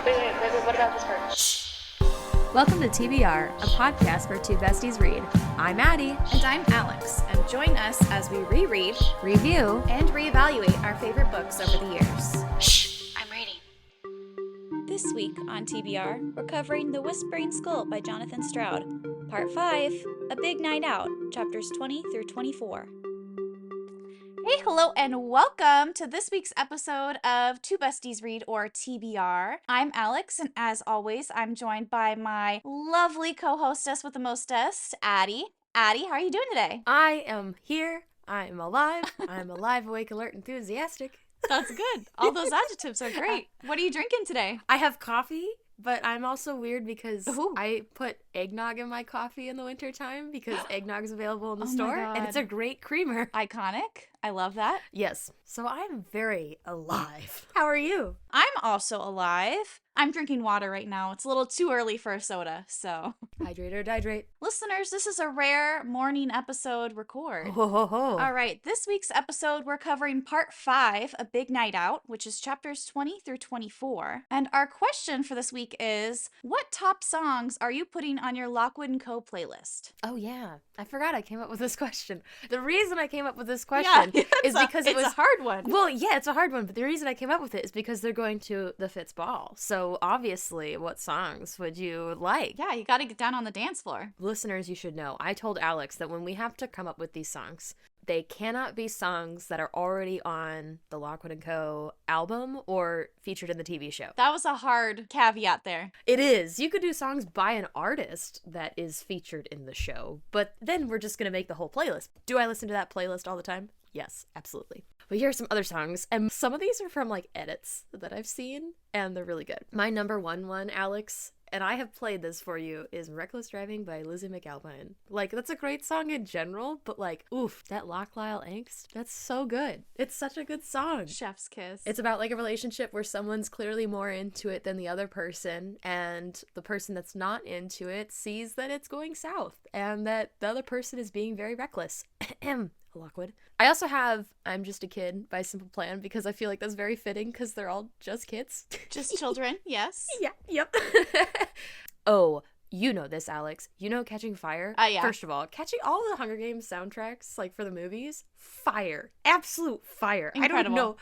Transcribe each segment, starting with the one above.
Wait, what about this part? Shh. Welcome to TBR, a podcast where two besties read. I'm Addi. And I'm Alex, and join us as we reread, Review, and reevaluate our favorite books over the years. Shh, I'm reading. This week on TBR, we're covering The Whispering Skull by Jonathan Stroud, Part 5, A Big Night Out, chapters 20 through 24. Hey, hello, and welcome to this week's episode of Two Besties Read, or TBR. I'm Alex, and as always, I'm joined by my lovely co-hostess with the mostest, Addi. Addi, how are you doing today? I am here. I'm alive. I'm alive, awake, alert, enthusiastic. That's good. All those adjectives are great. What are you drinking today? I have coffee, but I'm also weird because Ooh. I put eggnog in my coffee in the wintertime because eggnog is available in the Oh my store, God. and it's a great creamer. Iconic. I love that. Yes, so I'm very alive. How are you? I'm also alive. I'm drinking water right now. It's a little too early for a soda, so. Hydrate or dihydrate. Listeners, this is a rare morning episode record. Ho ho ho. All right, this week's episode, we're covering Part 5, A Big Night Out, which is chapters 20 through 24. And our question for this week is, what top songs are you putting on your Lockwood Co playlist? Oh yeah, I forgot I came up with this question. The reason I came up with this question is because it was a hard one. Well, yeah, it's a hard one, but the reason I came up with it is because they're going to the Fitz ball. So obviously, what songs would you like? Yeah, you got to get down on the dance floor. Listeners, you should know, I told Alex that when we have to come up with these songs, they cannot be songs that are already on the Lockwood Co. album or featured in the TV show. That was a hard caveat there. It is. You could do songs by an artist that is featured in the show, but then we're just going to make the whole playlist. Do I listen to that playlist all the time? Yes, absolutely. But here are some other songs, and some of these are from, like, edits that I've seen, and they're really good. My number one, Alex, and I have played this for you, is Reckless Driving by Lizzie McAlpine. Like, that's a great song in general, but, like, oof, that Loch Lyle angst, that's so good. It's such a good song. Chef's kiss. It's about, like, a relationship where someone's clearly more into it than the other person, and the person that's not into it sees that it's going south, and that the other person is being very reckless. Lockwood. I also have I'm Just a Kid by Simple Plan because I feel like that's very fitting because they're all just kids. Just children, yes. Yeah, yep. Oh, you know this, Alex. You know Catching Fire? Yeah. First of all, catching all the Hunger Games soundtracks, like, for the movies, fire. Absolute fire. Incredible. I don't know.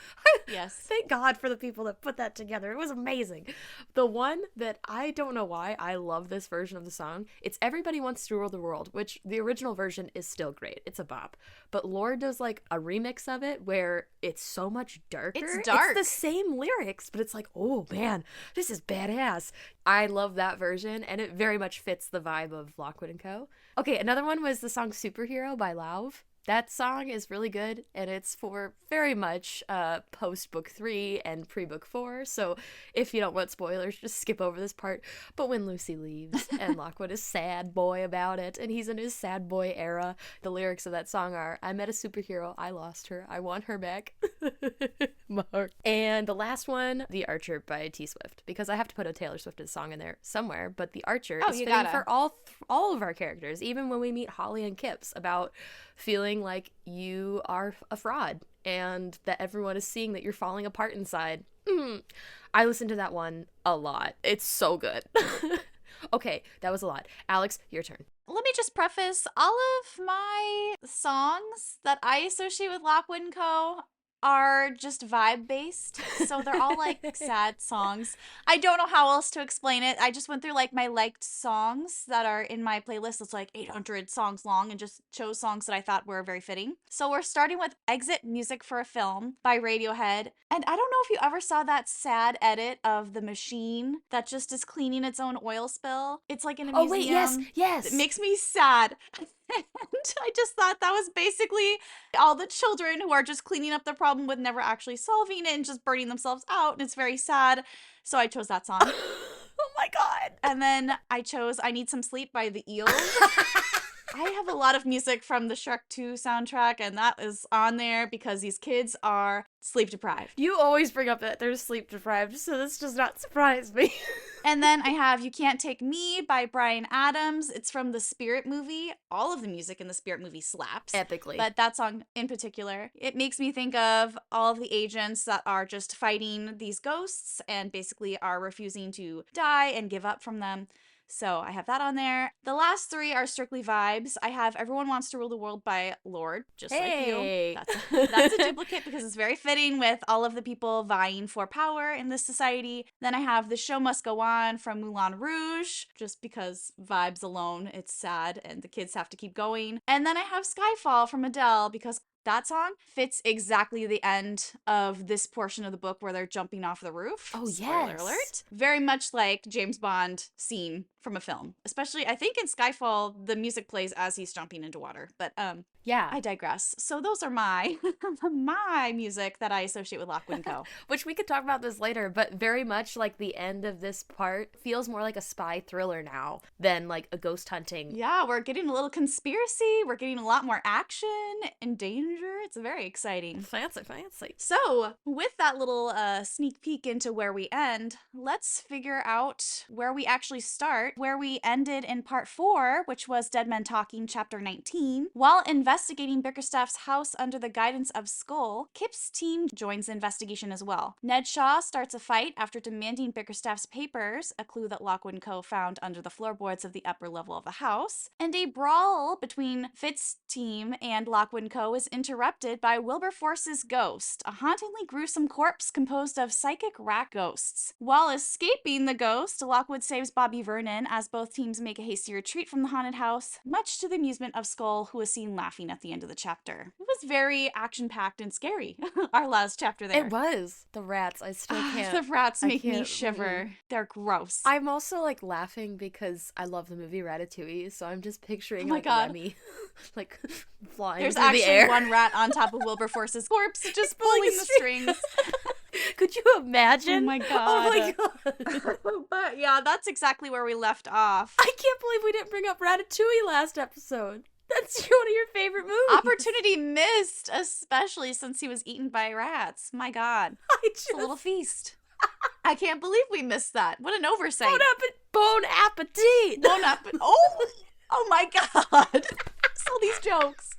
Yes. Thank God for the people that put that together. It was amazing. The one that I don't know why I love this version of the song, it's Everybody Wants to Rule the World, which the original version is still great. It's a bop. But Lorde does, like, a remix of it where it's so much darker. It's dark. It's the same lyrics, but it's like, oh man, this is badass. I love that version, and it very much fits the vibe of Lockwood & Co. Okay, another one was the song Superhero by Loaves. That song is really good, and it's for very much post-book 3 and pre-book 4, so if you don't want spoilers, just skip over this part. But when Lucy leaves, and Lockwood is sad boy about it, and he's in his sad boy era, the lyrics of that song are, I met a superhero, I lost her, I want her back. Mark. And the last one, The Archer by T. Swift, because I have to put a Taylor Swift song in there somewhere, but The Archer is fitting for all of our characters, even when we meet Holly and Kips, about feeling like you are a fraud and that everyone is seeing that you're falling apart inside. I listen to that one a lot. It's so good. Okay, that was a lot. Alex, your turn. Let me just preface, all of my songs that I associate with Lockwood & Co. are just vibe-based, so they're all, like, sad songs. I don't know how else to explain it. I just went through, like, my liked songs that are in my playlist. It's, like, 800 songs long, and just chose songs that I thought were very fitting. So we're starting with Exit Music for a Film by Radiohead. And I don't know if you ever saw that sad edit of the machine that just is cleaning its own oil spill. It's, like, in a museum. Oh, wait, yes. It makes me sad. And I just thought that was basically all the children who are just cleaning up the problem with never actually solving it and just burning themselves out. And it's very sad. So I chose that song. Oh my God. And then I chose I Need Some Sleep by the Eels. I have a lot of music from the Shrek 2 soundtrack, and that is on there because these kids are sleep deprived. You always bring up that they're sleep deprived, so this does not surprise me. And then I have You Can't Take Me by Bryan Adams. It's from the Spirit movie. All of the music in the Spirit movie slaps. Epically. But that song in particular, it makes me think of all of the agents that are just fighting these ghosts and basically are refusing to die and give up from them. So I have that on there. The last three are strictly vibes. I have Everyone Wants to Rule the World by Lorde, just like you. That's a duplicate because it's very fitting with all of the people vying for power in this society. Then I have The Show Must Go On from Moulin Rouge, just because vibes alone, it's sad and the kids have to keep going. And then I have Skyfall from Adele because that song fits exactly the end of this portion of the book where they're jumping off the roof. Oh, Spoiler yes. alert. Very much like James Bond scene from a film. Especially, I think in Skyfall, the music plays as he's jumping into water. But Yeah. I digress. So those are my my music that I associate with Lockwood Co. Which we could talk about this later, but very much like the end of this part feels more like a spy thriller now than like a ghost hunting. Yeah, we're getting a little conspiracy. We're getting a lot more action and danger. It's very exciting. Fancy. So, with that little sneak peek into where we end, let's figure out where we actually start, where we ended in part 4, which was Dead Men Talking, chapter 19. While investigating Bickerstaff's house under the guidance of Skull, Kip's team joins the investigation as well. Ned Shaw starts a fight after demanding Bickerstaff's papers, a clue that Lockwood & Co. found under the floorboards of the upper level of the house, and a brawl between Fitz's team and Lockwood & Co. is interrupted by Wilberforce's ghost, a hauntingly gruesome corpse composed of psychic rat ghosts. While escaping the ghost, Lockwood saves Bobby Vernon as both teams make a hasty retreat from the haunted house, much to the amusement of Skull, who is seen laughing at the end of the chapter. It was very action-packed and scary, our last chapter there. It was. The rats, I still can't. The rats make me can't shiver. breathe. They're gross. I'm also like laughing because I love the movie Ratatouille, so I'm just picturing Oh my like God. Remy like flying There's through actually the air. one rat on top of Wilberforce's corpse, just pulling pulling the the strings. Could you imagine? Oh my Oh my God. god. But yeah, that's exactly where we left off. I can't believe we didn't bring up Ratatouille last episode. That's one of your favorite movies. Opportunity missed, especially since he was eaten by rats. My God. It's a little feast. I can't believe we missed that. What an oversight. Bon appetit. Bon appetit. Oh my God. All these jokes.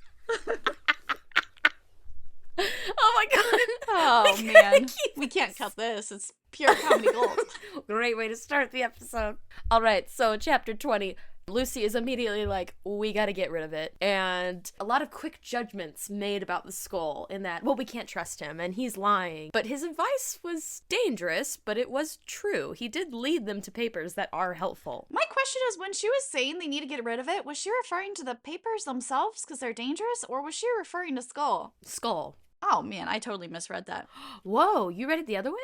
Oh my god. Oh man. We can't cut this. It's pure comedy gold. Great way to start the episode. All right, so chapter 20. Lucy is immediately like, we gotta get rid of it. And a lot of quick judgments made about the skull in that, well, we can't trust him and he's lying. But his advice was dangerous, but it was true. He did lead them to papers that are helpful. My question is, when she was saying they need to get rid of it, was she referring to the papers themselves because they're dangerous, or was she referring to Skull? Skull. Oh man, I totally misread that. Whoa, you read it the other way?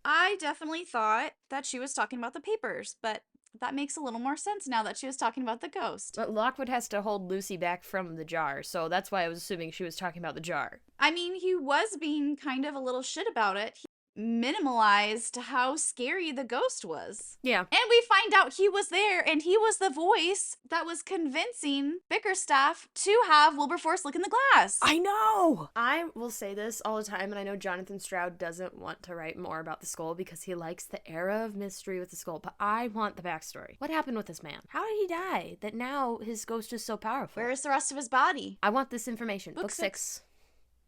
I definitely thought that she was talking about the papers, but that makes a little more sense now that she was talking about the ghost. But Lockwood has to hold Lucy back from the jar, so that's why I was assuming she was talking about the jar. I mean, he was being kind of a little shit about it. He minimalized how scary the ghost was. Yeah. And we find out he was there, and he was the voice that was convincing Bickerstaff to have Wilberforce look in the glass. I know! I will say this all the time, and I know Jonathan Stroud doesn't want to write more about the skull because he likes the era of mystery with the skull, but I want the backstory. What happened with this man? How did he die that now his ghost is so powerful? Where is the rest of his body? I want this information. Book 6.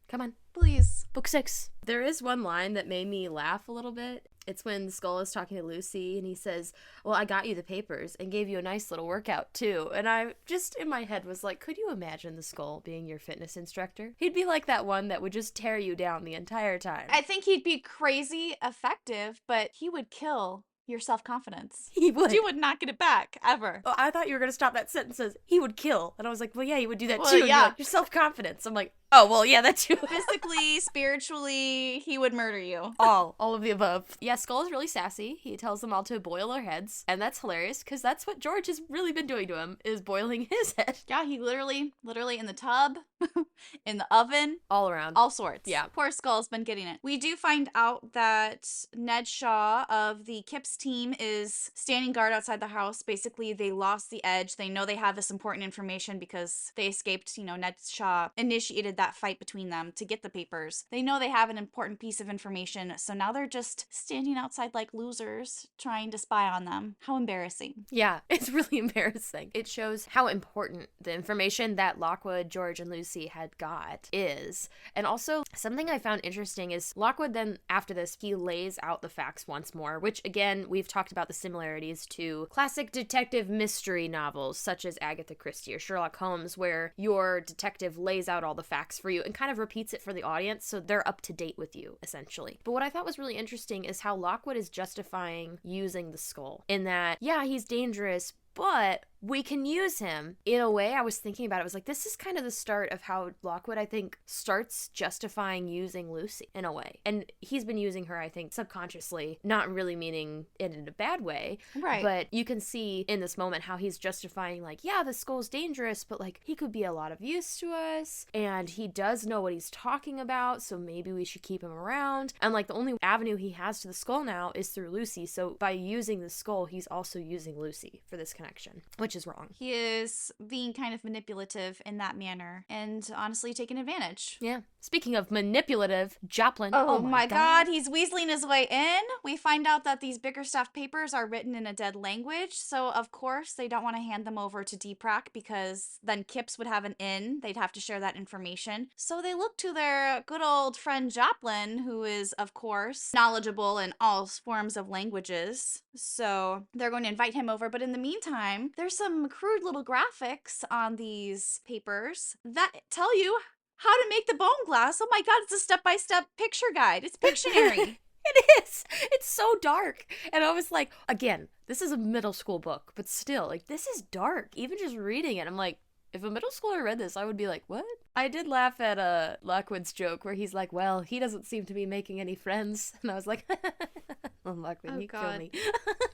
Come on. Please. Book 6. There is one line that made me laugh a little bit. It's when the skull is talking to Lucy and he says, well, I got you the papers and gave you a nice little workout too. And I just in my head was like, could you imagine the skull being your fitness instructor? He'd be like that one that would just tear you down the entire time. I think he'd be crazy effective, but he would kill your self-confidence. He would. You would not get it back, ever. Oh, I thought you were going to stop that sentence as he would kill. And I was like, well, yeah, he would do that Well, too. And you're yeah. like, your self-confidence. I'm like, Oh, well, yeah, that too. Physically, spiritually, he would murder you. All of the above. Yeah, Skull is really sassy. He tells them all to boil their heads, and that's hilarious because that's what George has really been doing to him, is boiling his head. Yeah, he literally in the tub, in the oven, All around. all sorts. Yeah. Poor Skull's been getting it. We do find out that Ned Shaw of the Kips team is standing guard outside the house. Basically, they lost the edge. They know they have this important information because they escaped. Ned Shaw initiated that fight between them to get the papers. They know they have an important piece of information, so now they're just standing outside like losers trying to spy on them. How embarrassing. Yeah, it's really embarrassing. It shows how important the information that Lockwood, George, and Lucy had got is. And also, something I found interesting is Lockwood then, after this, he lays out the facts once more, which again, we've talked about the similarities to classic detective mystery novels such as Agatha Christie or Sherlock Holmes, where your detective lays out all the facts for you and kind of repeats it for the audience so they're up to date with you, essentially. But what I thought was really interesting is how Lockwood is justifying using the skull, in that, yeah, he's dangerous, but we can use him. In a way, I was thinking about it, was like, this is kind of the start of how Lockwood, I think, starts justifying using Lucy, in a way. And he's been using her, I think, subconsciously, not really meaning it in a bad way. Right. But you can see in this moment how he's justifying, like, yeah, the skull's dangerous, but, like, he could be a lot of use to us, and he does know what he's talking about, so maybe we should keep him around. And, like, the only avenue he has to the skull now is through Lucy, so by using the skull, he's also using Lucy for this connection, which is wrong. He is being kind of manipulative in that manner and honestly taking advantage. Yeah. Speaking of manipulative, Joplin. Oh my god, he's weaseling his way in. We find out that these Bickerstaff papers are written in a dead language, so of course they don't want to hand them over to Deepak because then Kips would have an in. They'd have to share that information. So they look to their good old friend Joplin, who is, of course, knowledgeable in all forms of languages. So they're going to invite him over, but in the meantime, there's some crude little graphics on these papers that tell you how to make the bone glass. Oh my god, it's a step-by-step picture guide. It's Pictionary. It is. It's so dark. And I was like, again, this is a middle school book, but still, like, this is dark. Even just reading it, I'm like, if a middle schooler read this, I would be like, what? I did laugh at Lockwood's joke where he's like, well, he doesn't seem to be making any friends. And I was like, oh, Lockwood, Oh, you God. kill me.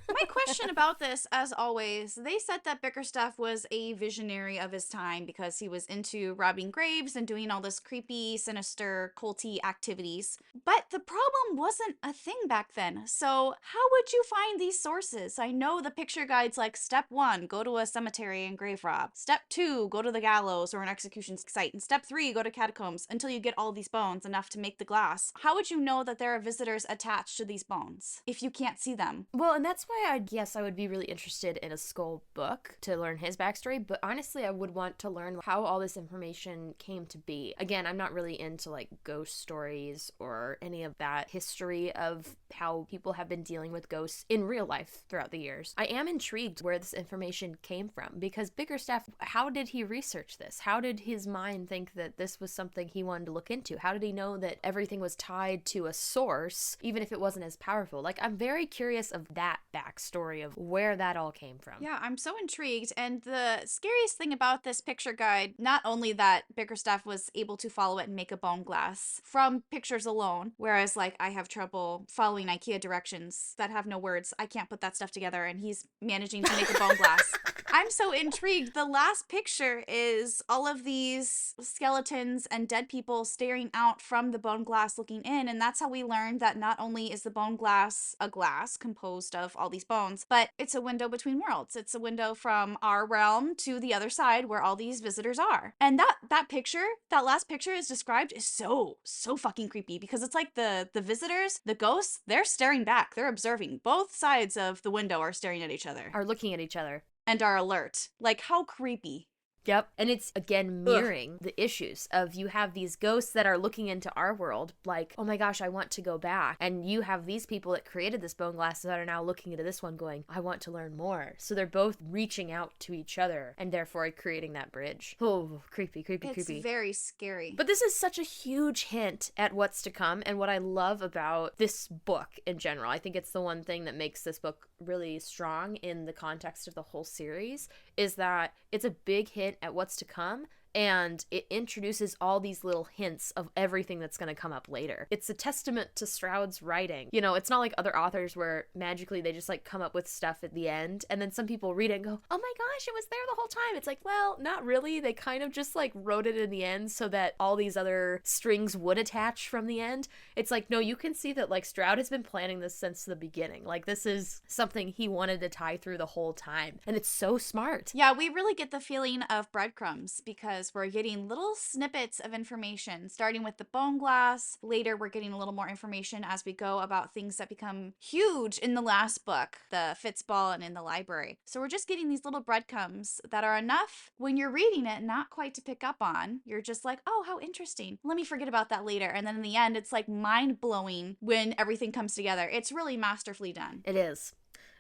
My question about this, as always, they said that Bickerstaff was a visionary of his time because he was into robbing graves and doing all this creepy, sinister, culty activities. But the problem wasn't a thing back then. So how would you find these sources? I know the picture guide's like, step 1, go to a cemetery and grave rob. Step 2, go to the gallows or an execution site. And step 3, go to catacombs until you get all these bones enough to make the glass. How would you know that there are visitors attached to these bones if you can't see them? Well, and that's why I guess I would be really interested in a Skull book to learn his backstory, but honestly, I would want to learn how all this information came to be. Again, I'm not really into like ghost stories or any of that history of how people have been dealing with ghosts in real life throughout the years. I am intrigued where this information came from because Bickerstaff, how did he research this? How did his mind think that this was something he wanted to look into? How did he know that everything was tied to a source, even if it wasn't as powerful? Like, I'm very curious of that backstory of where that all came from. Yeah, I'm so intrigued. And the scariest thing about this picture guide, not only that Bickerstaff was able to follow it and make a bone glass from pictures alone, whereas like I have trouble following IKEA directions that have no words. I can't put that stuff together, and he's managing to make a bone glass. I'm so intrigued. The last picture is all of these skeletons and dead people staring out from the bone glass looking in, and that's how we learned that not only is the bone glass a glass composed of all these bones, but it's a window between worlds. It's a window from our realm to the other side where all these visitors are. And that picture, that last picture is described, is so fucking creepy because it's like the visitors, the ghosts, they're staring back. They're observing. Both sides of the window are staring at each other. Are looking at each other. And are alert. Like, how creepy. Yep. And it's, again, mirroring the issues of you have these ghosts that are looking into our world like, oh my gosh, I want to go back. And you have these people that created this bone glass that are now looking into this one going, I want to learn more. So they're both reaching out to each other and therefore creating that bridge. Oh, creepy. It's very scary. But this is such a huge hint at what's to come and what I love about this book in general. I think it's the one thing that makes this book really strong in the context of the whole series is that it's a big hint at what's to come, and it introduces all these little hints of everything that's going to come up later. It's a testament to Stroud's writing. You know, it's not like other authors where magically they just like come up with stuff at the end, and then some people read it and go, oh my gosh, it was there the whole time. It's like, well, not really. They kind of just like wrote it in the end so that all these other strings would attach from the end. It's like, no, you can see that like Stroud has been planning this since the beginning. Like, this is something he wanted to tie through the whole time, and it's so smart. Yeah, we really get the feeling of breadcrumbs because we're getting little snippets of information, starting with the bone glass. Later, we're getting a little more information as we go about things that become huge in the last book, the Fitzball and in the library. So we're just getting these little breadcrumbs that are enough when you're reading it, not quite to pick up on. You're just like, oh, how interesting. Let me forget about that later. And then in the end, it's like mind-blowing when everything comes together. It's really masterfully done. It is.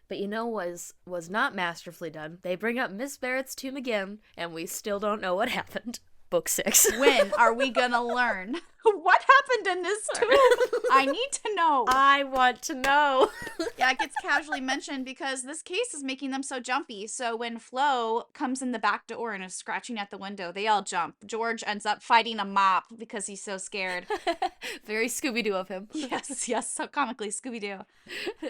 But you know was not masterfully done. They bring up Miss Barrett's tomb again, and we still don't know what happened. Book 6. When are we gonna learn what happened in this tomb? I need to know. I want to know. Yeah, it gets casually mentioned because this case is making them so jumpy. So when Flo comes in the back door and is scratching at the window, they all jump. George ends up fighting a mop because he's so scared. Very Scooby-Doo of him. Yes, so comically Scooby-Doo.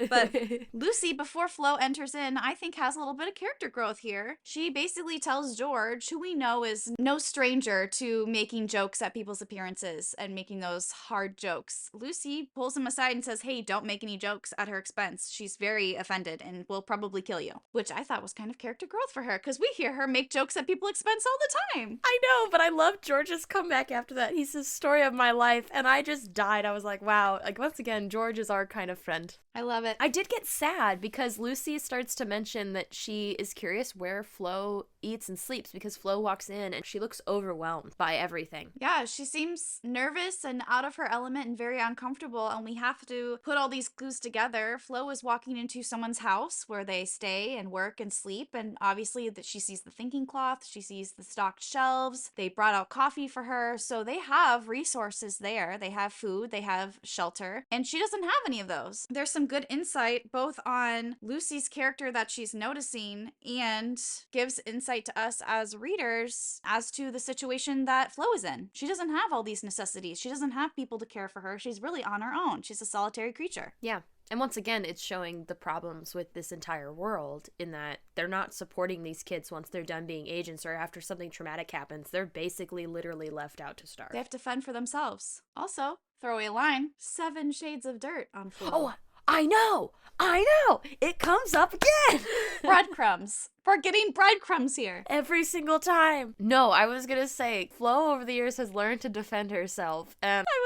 But Lucy, before Flo enters in, I think has a little bit of character growth here. She basically tells George, who we know is no stranger to making jokes at people's appearances and making those hard jokes. Lucy pulls him aside and says, hey, don't make any jokes at her expense. She's very offended and will probably kill you, which I thought was kind of character growth for her because we hear her make jokes at people's expense all the time. I know, but I love George's comeback after that. He says, story of my life, and I just died. I was like, wow. Like, once again, George is our kind of friend. I love it. I did get sad because Lucy starts to mention that she is curious where Flo eats and sleeps because Flo walks in and she looks overwhelmed by everything. Yeah, she seems nervous and out of her element and very uncomfortable, and we have to put all these clues together. Flo is walking into someone's house where they stay and work and sleep, and obviously that she sees the thinking cloth, she sees the stocked shelves, they brought out coffee for her, so they have resources there. They have food, they have shelter, and she doesn't have any of those. There's some good insight both on Lucy's character that she's noticing and gives insight to us as readers as to the situation that Flo is in. She doesn't have all these necessities. She doesn't have people to care for her. She's really on her own. She's a solitary creature. Yeah. And once again, it's showing the problems with this entire world in that they're not supporting these kids once they're done being agents or after something traumatic happens. They're basically literally left out to starve. They have to fend for themselves. Also, throwaway line, 7 shades of dirt on Flo. Oh, I know! It comes up again! Breadcrumbs. We're getting breadcrumbs here. Every single time. No, I was gonna say, Flo over the years has learned to defend herself. And I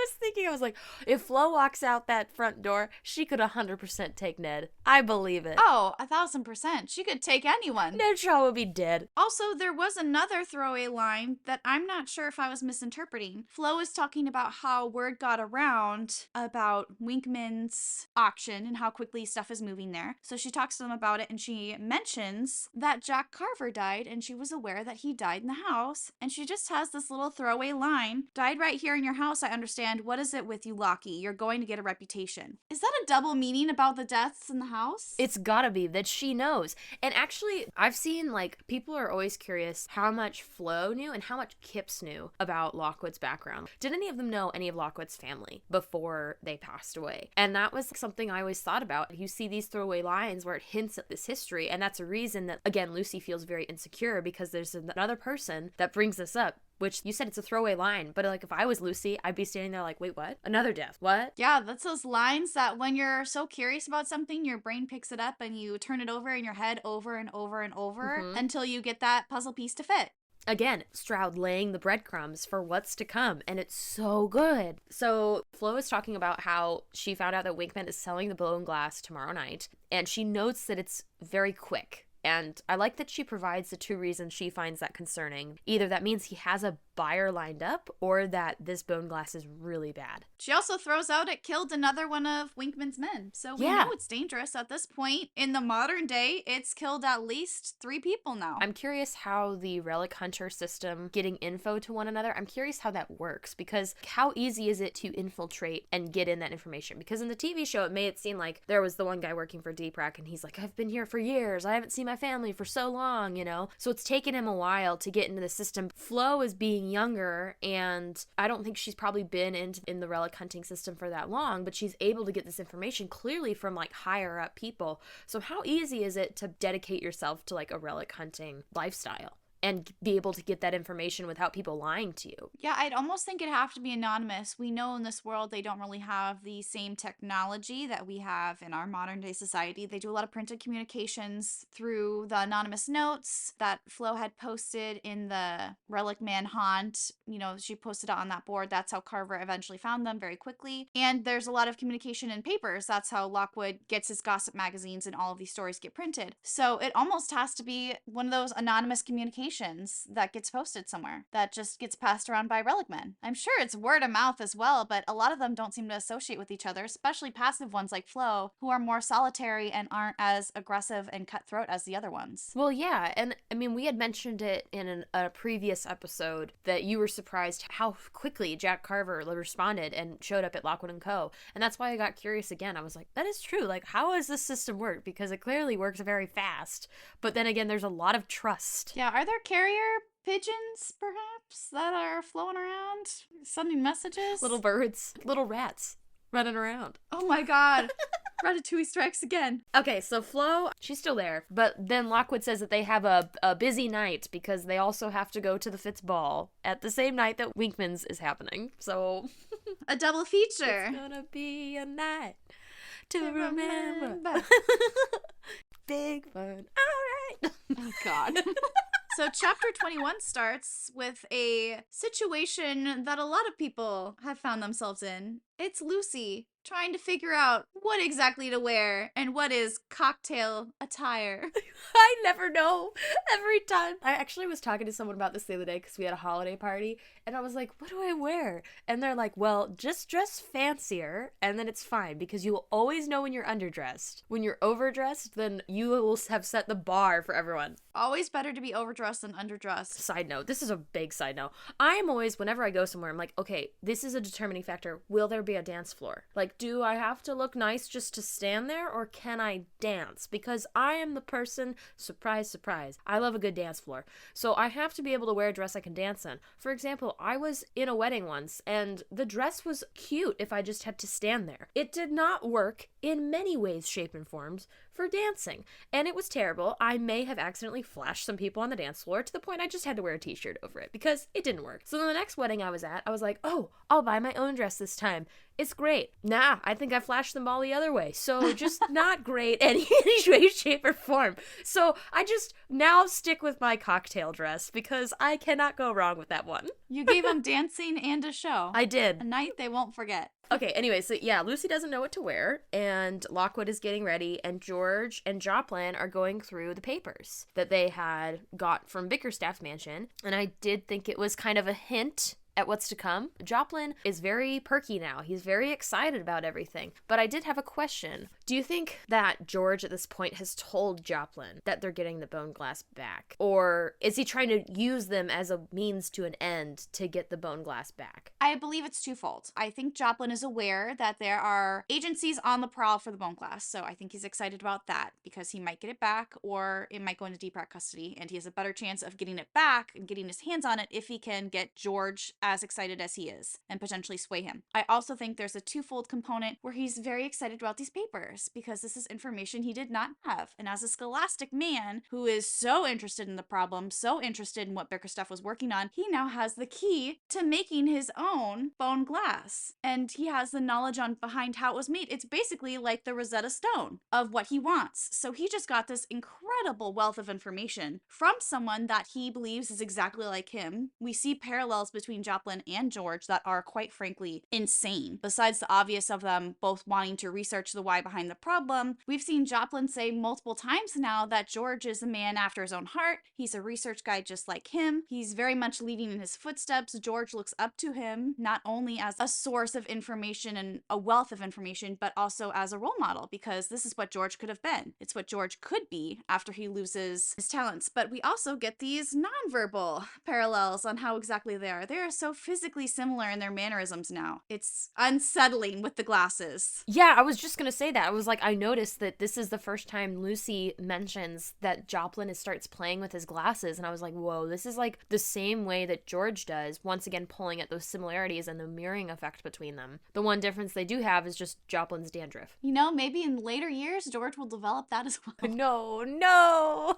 was like, if Flo walks out that front door, she could 100% take Ned. I believe it. Oh, 1,000%. She could take anyone. Ned Shaw would be dead. Also, there was another throwaway line that I'm not sure if I was misinterpreting. Flo is talking about how word got around about Winkman's auction and how quickly stuff is moving there. So she talks to them about it and she mentions that Jack Carver died and she was aware that he died in the house. And she just has this little throwaway line. Died right here in your house, I understand. What is it with you, Lockie? You're going to get a reputation. Is that a double meaning about the deaths in the house? It's gotta be that she knows. And actually, I've seen, like, people are always curious how much Flo knew and how much Kipps knew about Lockwood's background. Did any of them know any of Lockwood's family before they passed away? And that was something I always thought about. You see these throwaway lines where it hints at this history, and that's a reason that, again, Lucy feels very insecure because there's another person that brings this up. Which you said it's a throwaway line, but like if I was Lucy, I'd be standing there like, wait, what? Another death. What? Yeah, that's those lines that when you're so curious about something, your brain picks it up and you turn it over in your head over and over and over until you get that puzzle piece to fit. Again, Stroud laying the breadcrumbs for what's to come, and it's so good. So Flo is talking about how she found out that Winkman is selling the blown glass tomorrow night, and she notes that it's very quick. And I like that she provides the 2 reasons she finds that concerning. Either that means he has a buyer lined up or that this bone glass is really bad. She also throws out it killed another one of Winkman's men. So we know it's dangerous at this point. In the modern day, it's killed at least 3 people now. I'm curious how the relic hunter system, getting info to one another, I'm curious how that works, because how easy is it to infiltrate and get in that information? Because in the TV show, it made it seem like there was the one guy working for Deep Rack and he's like, I've been here for years. I haven't seen my family for so long, you know? So it's taken him a while to get into the system. Flo is being younger, and I don't think she's probably been in the relic hunting system for that long, but she's able to get this information clearly from like higher up people. So how easy is it to dedicate yourself to like a relic hunting lifestyle and be able to get that information without people lying to you? Yeah, I'd almost think it'd have to be anonymous. We know in this world they don't really have the same technology that we have in our modern day society. They do a lot of printed communications through the anonymous notes that Flo had posted in the Relic Man haunt. You know, she posted it on that board. That's how Carver eventually found them very quickly. And there's a lot of communication in papers. That's how Lockwood gets his gossip magazines and all of these stories get printed. So it almost has to be one of those anonymous communications that gets posted somewhere that just gets passed around by relic men. I'm sure it's word of mouth as well, but a lot of them don't seem to associate with each other, especially passive ones like Flo, who are more solitary and aren't as aggressive and cutthroat as the other ones. Well, yeah, and I mean, we had mentioned it in a previous episode that you were surprised how quickly Jack Carver responded and showed up at Lockwood Co. And that's why I got curious again. I was like, that is true. Like, how does this system work? Because it clearly works very fast. But then again, there's a lot of trust. Yeah, are there carrier pigeons, perhaps, that are flowing around, sending messages? Little birds, little rats running around. Oh my god. Ratatouille strikes again. Okay, so Flo, she's still there, but then Lockwood says that they have a busy night because they also have to go to the Fitz ball at the same night that Winkman's is happening. So a double feature. It's gonna be a night to remember. Big fun. All right. Oh god. So chapter 21 starts with a situation that a lot of people have found themselves in. It's Lucy trying to figure out what exactly to wear and what is cocktail attire. I never know every time. I actually was talking to someone about this the other day because we had a holiday party, and I was like, what do I wear? And they're like, well, just dress fancier and then it's fine because you will always know when you're underdressed. When you're overdressed, then you will have set the bar for everyone. Always better to be overdressed than underdressed. Side note, this is a big side note. I am always, whenever I go somewhere, I'm like, okay, this is a determining factor. Will there be a dance floor? Like, do I have to look nice just to stand there, or can I dance? Because I am the person, surprise, surprise, I love a good dance floor. So I have to be able to wear a dress I can dance in. For example, I was in a wedding once, and the dress was cute if I just had to stand there. It did not work in many ways, shape, and forms for dancing, and it was terrible. I may have accidentally flashed some people on the dance floor to the point I just had to wear a t-shirt over it because it didn't work. So then the next wedding I was at, I was like, oh, I'll buy my own dress this time. It's great. Nah, I think I flashed them all the other way. So just not great any way, shape, or form. So I just now stick with my cocktail dress because I cannot go wrong with that one. You gave them dancing and a show. I did. A night they won't forget. Okay, anyway, so yeah, Lucy doesn't know what to wear, and Lockwood is getting ready, and George and Joplin are going through the papers that they had got from Bickerstaff's mansion, and I did think it was kind of a hint at what's to come. Joplin is very perky now. He's very excited about everything. But I did have a question. Do you think that George at this point has told Joplin that they're getting the bone glass back? Or is he trying to use them as a means to an end to get the bone glass back? I believe it's twofold. I think Joplin is aware that there are agencies on the prowl for the bone glass. So I think he's excited about that because he might get it back or it might go into Deep Rat custody. And he has a better chance of getting it back and getting his hands on it if he can get George as excited as he is and potentially sway him. I also think there's a twofold component where he's very excited about these papers because this is information he did not have. And as a scholastic man who is so interested in the problem, so interested in what Bickerstaff was working on, he now has the key to making his own bone glass. And he has the knowledge on behind how it was made. It's basically like the Rosetta Stone of what he wants. So he just got this incredible wealth of information from someone that he believes is exactly like him. We see parallels between Joplin Joplin and George that are quite frankly insane. Besides the obvious of them both wanting to research the why behind the problem, we've seen Joplin say multiple times now that George is a man after his own heart. He's a research guy just like him. He's very much leading in his footsteps. George looks up to him not only as a source of information and a wealth of information, but also as a role model, because this is what George could have been. It's what George could be after he loses his talents. But we also get these nonverbal parallels on how exactly they are. They are so physically similar in their mannerisms now. It's unsettling with the glasses. Yeah, I was just gonna say that. I was like, I noticed that this is the first time Lucy mentions that Joplin starts playing with his glasses, and I was like, whoa, this is like the same way that George does, once again pulling at those similarities and the mirroring effect between them. The one difference they do have is just Joplin's dandruff. You know, maybe in later years, George will develop that as well. No,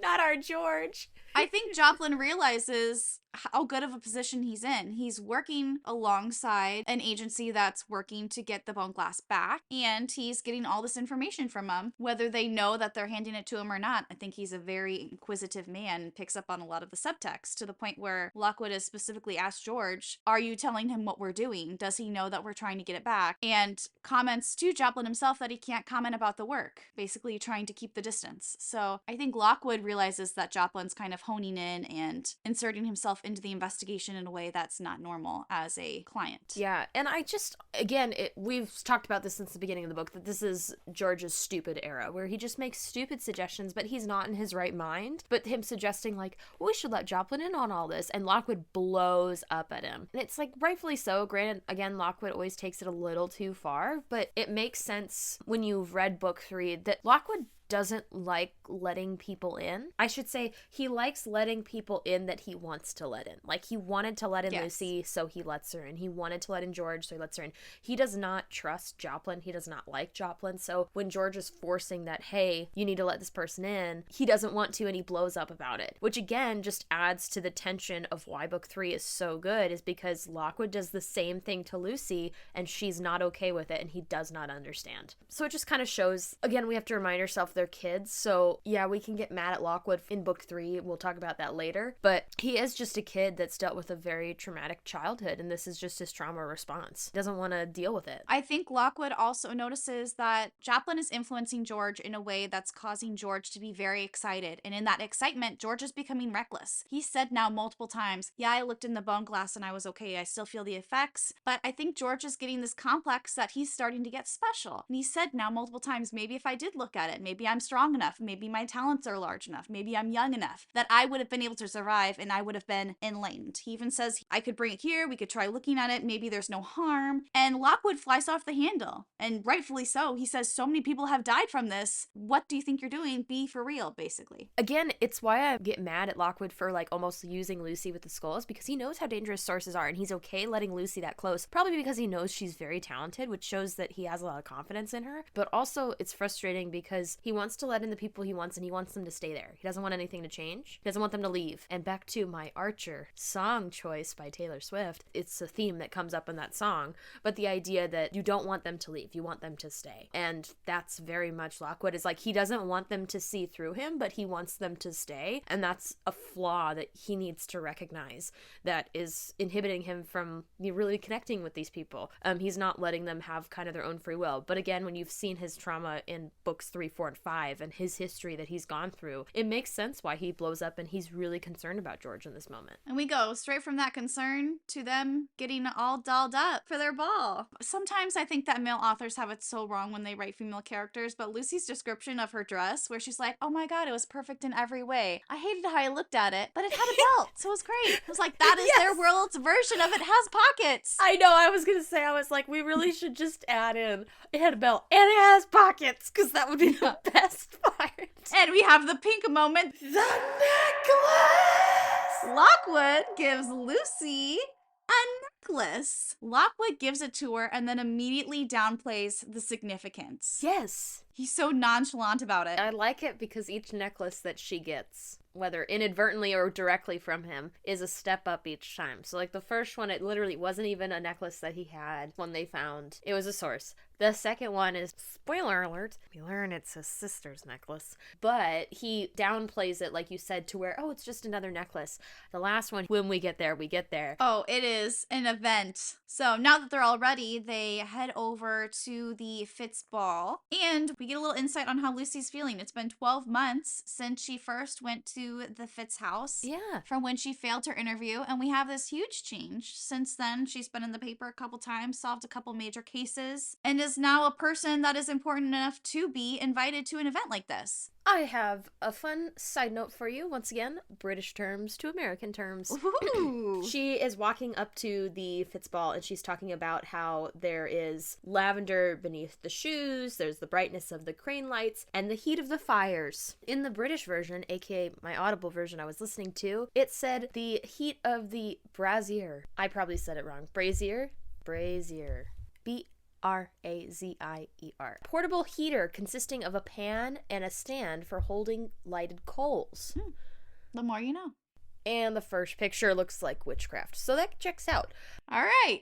not our George. I think Joplin realizes how good of a position he's in. He's working alongside an agency that's working to get the bone glass back, and he's getting all this information from them, whether they know that they're handing it to him or not. I think he's a very inquisitive man and picks up on a lot of the subtext, to the point where Lockwood has specifically asked George, are you telling him what we're doing? Does he know that we're trying to get it back? And comments to Joplin himself that he can't comment about the work, basically trying to keep the distance. So I think Lockwood realizes that Joplin's kind of honing in and inserting himself into the investigation in a way that's not normal as a client. Yeah, and I just, again, we've talked about this since the beginning of the book, that this is George's stupid era, where he just makes stupid suggestions, but he's not in his right mind. But him suggesting, like, well, we should let Joplin in on all this, and Lockwood blows up at him. And it's, like, rightfully so. Granted, again, Lockwood always takes it a little too far, but it makes sense when you've read book 3 that Lockwood doesn't like letting people in. I should say he likes letting people in that he wants to let in. Like, he wanted to let in Lucy, so he lets her in. He wanted to let in George, so he lets her in. He does not trust Joplin. He does not like Joplin. So when George is forcing that, hey, you need to let this person in, he doesn't want to, and he blows up about it. Which, again, just adds to the tension of why book 3 is so good, is because Lockwood does the same thing to Lucy, and she's not okay with it, and he does not understand. So it just kind of shows, again, we have to remind ourselves they're kids, so yeah, we can get mad at Lockwood in book 3, we'll talk about that later, but he is just a kid that's dealt with a very traumatic childhood, and this is just his trauma response. He doesn't want to deal with it. I think Lockwood also notices that Joplin is influencing George in a way that's causing George to be very excited, and in that excitement, George is becoming reckless. He said now multiple times, yeah, I looked in the bone glass and I was okay, I still feel the effects, but I think George is getting this complex that he's starting to get special. And he said now multiple times, maybe if I did look at it, maybe I'm strong enough, maybe my talents are large enough, maybe I'm young enough that I would have been able to survive and I would have been enlightened. He even says, I could bring it here, we could try looking at it, maybe there's no harm. And Lockwood flies off the handle, and rightfully so. He says, so many people have died from this. What do you think you're doing? Be for real, basically. Again, it's why I get mad at Lockwood for, like, almost using Lucy with the skulls, because he knows how dangerous sources are, and he's okay letting Lucy that close, probably because he knows she's very talented, which shows that he has a lot of confidence in her. But also, it's frustrating because he wants to let in the people he wants, and he wants them to stay there. He doesn't want anything to change. He doesn't want them to leave. And back to my Archer song choice by Taylor Swift, it's a theme that comes up in that song, but the idea that you don't want them to leave, you want them to stay. And that's very much Lockwood. Is like, he doesn't want them to see through him, but he wants them to stay, and that's a flaw that he needs to recognize that is inhibiting him from really connecting with these people. He's not letting them have kind of their own free will. But again, when you've seen his trauma in books 3, 4, and 5, and his history that he's gone through, it makes sense why he blows up, and he's really concerned about George in this moment. And we go straight from that concern to them getting all dolled up for their ball. Sometimes I think that male authors have it so wrong when they write female characters, but Lucy's description of her dress, where she's like, oh my god, it was perfect in every way. I hated how I looked at it, but it had a belt, so it was great. It was like, that is their world's version of it has pockets. I know, I was gonna say, I was like, we really should just add in, it had a belt, and it has pockets, because that would be the best part. And we have the pink moment. The necklace! Lockwood gives Lucy a necklace. Lockwood gives it to her and then immediately downplays the significance. Yes. He's so nonchalant about it. I like it because each necklace that she gets whether inadvertently or directly from him, is a step up each time. So like the first one, it literally wasn't even a necklace that he had when they found. It was a source. The second one is, spoiler alert, we learn it's his sister's necklace. But he downplays it, like you said, to where, oh, it's just another necklace. The last one, when we get there, we get there. Oh, it is an event. So now that they're all ready, they head over to the Fitz ball. And we get a little insight on how Lucy's feeling. It's been 12 months since she first went to the Fitz house. Yeah. From when she failed her interview. And we have this huge change. Since then, she's been in the paper a couple times, solved a couple major cases, and is now a person that is important enough to be invited to an event like this. I have a fun side note for you. Once again, British terms to American terms. Ooh. She is walking up to the Fitzball and she's talking about how there is lavender beneath the shoes, there's the brightness of the crane lights, and the heat of the fires. In the British version, aka my Audible version I was listening to, it said the heat of the brazier. I probably said it wrong. Brazier? Brazier. Razier. Portable heater consisting of a pan and a stand for holding lighted coals. The more you know. And the first picture looks like witchcraft. So that checks out. All right.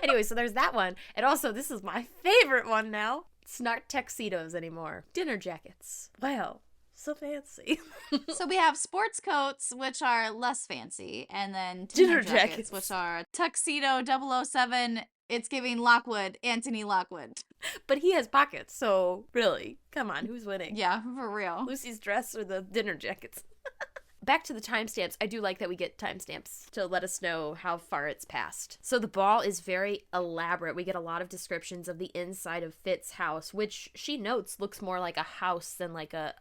Anyway, so there's that one. And also, this is my favorite one now. It's not tuxedos anymore. Dinner jackets. Wow. So fancy. So we have sports coats, which are less fancy, and then Dinner dinner jackets, jackets. which are tuxedo 007. It's giving Lockwood, Anthony Lockwood. But he has pockets, so really, come on, who's winning? Yeah, for real. Lucy's dress or the dinner jackets? Back to the timestamps. I do like that we get timestamps to let us know how far it's passed. So the ball is very elaborate. We get a lot of descriptions of the inside of Fitz's house, which she notes looks more like a house than like a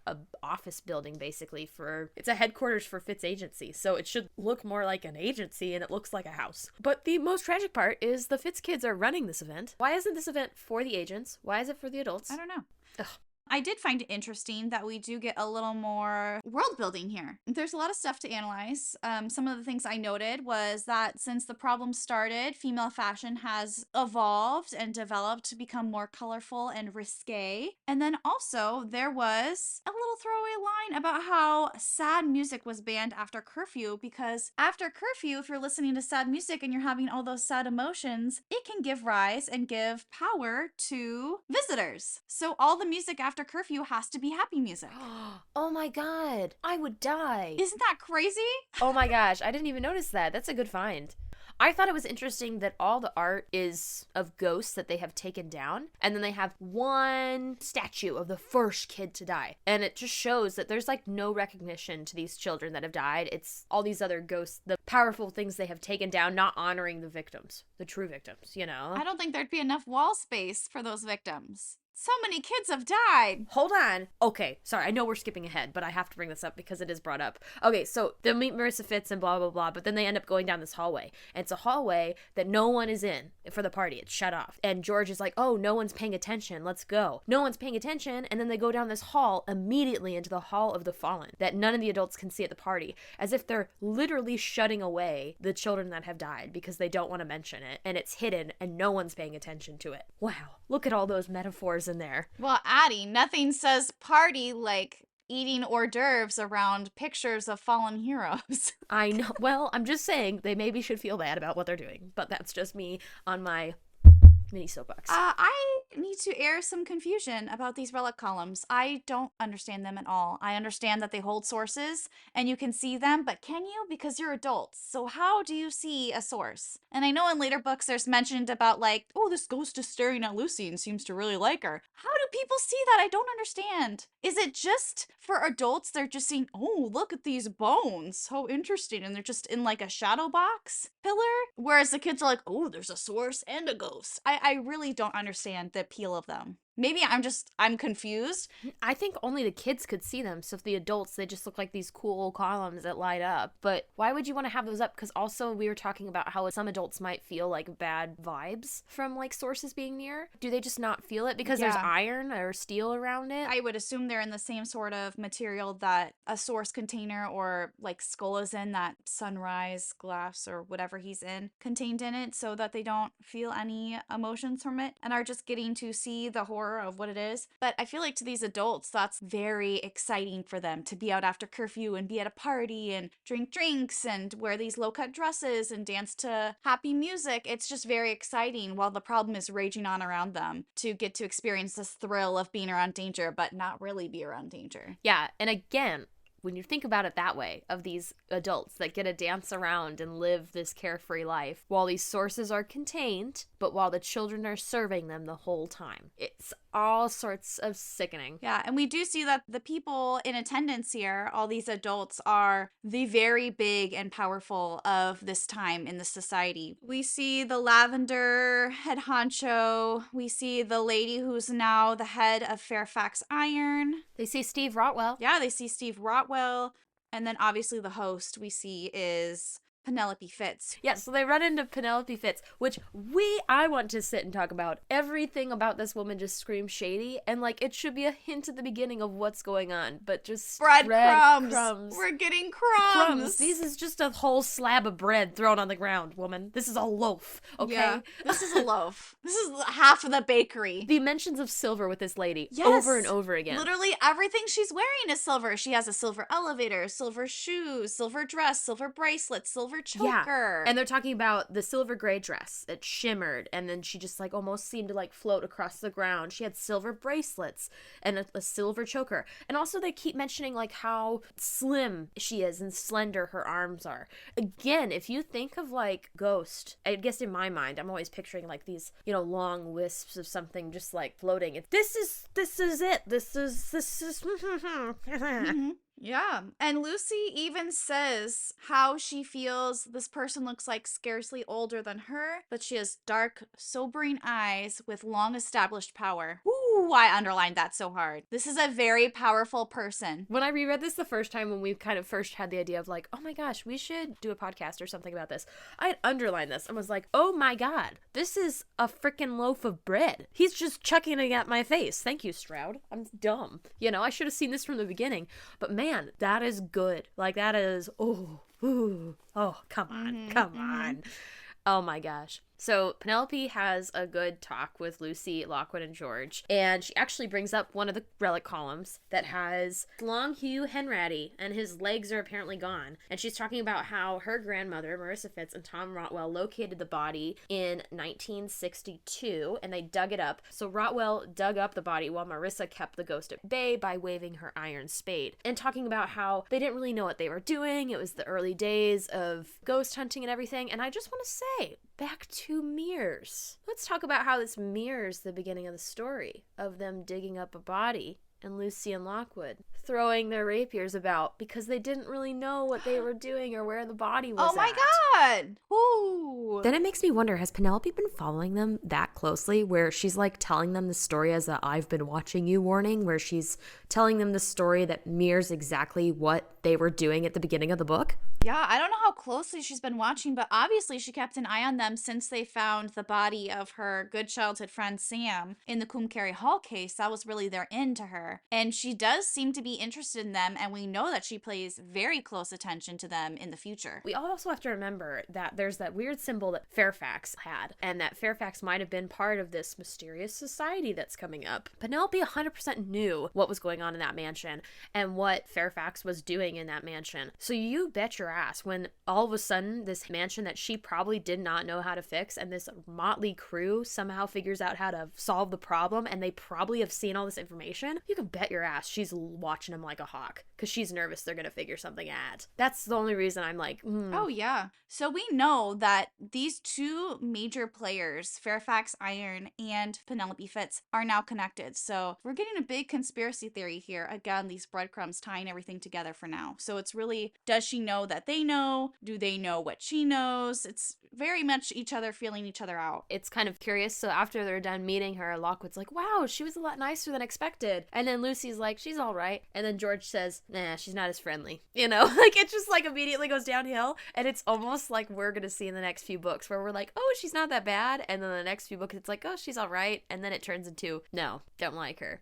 office building, basically. It's a headquarters for Fitz agency, so it should look more like an agency, and it looks like a house. But the most tragic part is the Fitz kids are running this event. Why isn't this event for the agents? Why is it for the adults? I don't know. Ugh. I did find it interesting that we do get a little more world building here. There's a lot of stuff to analyze. Some of the things I noted was that since the problem started, female fashion has evolved and developed to become more colorful and risque. And then also there was a little throwaway line about how sad music was banned after curfew, because after curfew, if you're listening to sad music and you're having all those sad emotions, it can give rise and give power to visitors. So all the music after curfew has to be happy music. Oh my god, I would die. Isn't that crazy? Oh my gosh, I didn't even notice that. That's a good find. I thought it was interesting that all the art is of ghosts that they have taken down, and then they have one statue of the first kid to die. And it just shows that there's like no recognition to these children that have died. It's all these other ghosts, the powerful things they have taken down, not honoring the victims, the true victims, you know? I don't think there'd be enough wall space for those victims. So many kids have died. Hold on. Okay, sorry, I know we're skipping ahead, but I have to bring this up because it is brought up. Okay, so they meet Marissa Fitz and blah, blah, blah, but then they end up going down this hallway. And it's a hallway that no one is in for the party. It's shut off. And George is like, oh, no one's paying attention. Let's go. No one's paying attention. And then they go down this hall immediately into the Hall of the Fallen that none of the adults can see at the party, as if they're literally shutting away the children that have died because they don't want to mention it. And it's hidden and no one's paying attention to it. Wow. Look at all those metaphors in there. Well, Addi, nothing says party like eating hors d'oeuvres around pictures of fallen heroes. I know. Well, I'm just saying they maybe should feel bad about what they're doing, but that's just me on my mini soapbox. I need to air some confusion about these relic columns. I don't understand them at all. I understand that they hold sources and you can see them, but can you? Because you're adults. So how do you see a source? And I know in later books there's mentioned about like, oh, this ghost is staring at Lucy and seems to really like her. How do people see that? I don't understand. Is it just for adults? They're just seeing, oh, look at these bones. How interesting. And they're just in like a shadow box pillar. Whereas the kids are like, oh, there's a source and a ghost. I really don't understand the appeal of them. Maybe I'm confused. I think only the kids could see them. So if the adults, they just look like these cool columns that light up. But why would you want to have those up? Because also we were talking about how some adults might feel like bad vibes from like sources being near. Do they just not feel it because there's iron or steel around it? I would assume they're in the same sort of material that a source container or like skull is in, that sunrise glass or whatever he's in contained in it, so that they don't feel any emotions from it and are just getting to see the horror horror of what it is. But I feel like to these adults, that's very exciting for them to be out after curfew and be at a party and drink drinks and wear these low-cut dresses and dance to happy music. It's just very exciting while the problem is raging on around them to get to experience this thrill of being around danger, but not really be around danger. Yeah, and again, when you think about it that way, of these adults that get to dance around and live this carefree life while these sources are contained, but while the children are serving them the whole time. It's all sorts of sickening. Yeah, and we do see that the people in attendance here, all these adults, are the very big and powerful of this time in the society. We see the Lavender head honcho. We see the lady who's now the head of Fairfax Iron. They see Steve Rotwell. Yeah, they see Steve Rotwell. And then obviously the host we see is Penelope Fitz. Yeah, so they run into Penelope Fitz, which I want to sit and talk about. Everything about this woman just screams shady, and like it should be a hint at the beginning of what's going on, but just breadcrumbs. We're getting crumbs. This is just a whole slab of bread thrown on the ground, woman. This is a loaf, okay? Yeah, this is a loaf. This is half of the bakery. The mentions of silver with this lady over and over again. Literally everything she's wearing is silver. She has a silver elevator, silver shoes, silver dress, silver bracelet, silver choker. Yeah. And they're talking about the silver gray dress that shimmered, and then she just like almost seemed to like float across the ground. She had silver bracelets and a silver choker. And also they keep mentioning like how slim she is and slender her arms are. Again, if you think of like Ghost, I guess in my mind I'm always picturing like these, long wisps of something just like floating. This is it. This is mm-hmm. Yeah. And Lucy even says how she feels this person looks like scarcely older than her, but she has dark, sobering eyes with long established power. Ooh, I underlined that so hard. This is a very powerful person. When I reread this the first time, when we kind of first had the idea of like, oh my gosh, we should do a podcast or something about this, I had underlined this and was like, oh my God, this is a freaking loaf of bread. He's just chucking it at my face. Thank you, Stroud. I'm dumb. I should have seen this from the beginning. But man, that is good. Like that is, come on, come on. Oh my gosh. So Penelope has a good talk with Lucy, Lockwood, and George, and she actually brings up one of the relic columns that has Long Hugh Henratty, and his legs are apparently gone. And she's talking about how her grandmother, Marissa Fitz, and Tom Rotwell located the body in 1962, and they dug it up. So Rotwell dug up the body while Marissa kept the ghost at bay by waving her iron spade. And talking about how they didn't really know what they were doing. It was the early days of ghost hunting and everything. And I just want to say, back to mirrors. Let's talk about how this mirrors the beginning of the story of them digging up a body and Lucy and Lockwood throwing their rapiers about because they didn't really know what they were doing or where the body was Oh my God! Ooh. Then it makes me wonder, has Penelope been following them that closely where she's like telling them the story as a I've been watching you warning, where she's telling them the story that mirrors exactly what they were doing at the beginning of the book? Yeah, I don't know how closely she's been watching, but obviously she kept an eye on them since they found the body of her good childhood friend Sam in the Coombe Carey Hall case. That was really their end to her. And she does seem to be interested in them, and we know that she pays very close attention to them in the future. We also have to remember that there's that weird symbol that Fairfax had, and that Fairfax might have been part of this mysterious society that's coming up. Penelope 100% knew what was going on in that mansion and what Fairfax was doing in that mansion. So you bet your ass when all of a sudden this mansion that she probably did not know how to fix and this motley crew somehow figures out how to solve the problem, and they probably have seen all this information, you can bet your ass she's watching them like a hawk because she's nervous they're going to figure something out. That's the only reason I'm like, Oh, yeah. So we know that these two major players, Fairfax Iron and Penelope Fitz, are now connected. So we're getting a big conspiracy theory here. Again, these breadcrumbs tying everything together for now. So it's really, does she know that they know? Do they know what she knows? It's very much each other feeling each other out. It's kind of curious. So after they're done meeting her, Lockwood's like, wow, she was a lot nicer than expected. And then Lucy's like, she's all right. And then George says, nah, she's not as friendly. Like it just like immediately goes downhill. And it's almost like we're going to see in the next few books where we're like, oh, she's not that bad. And then the next few books, it's like, oh, she's all right. And then it turns into, no, don't like her,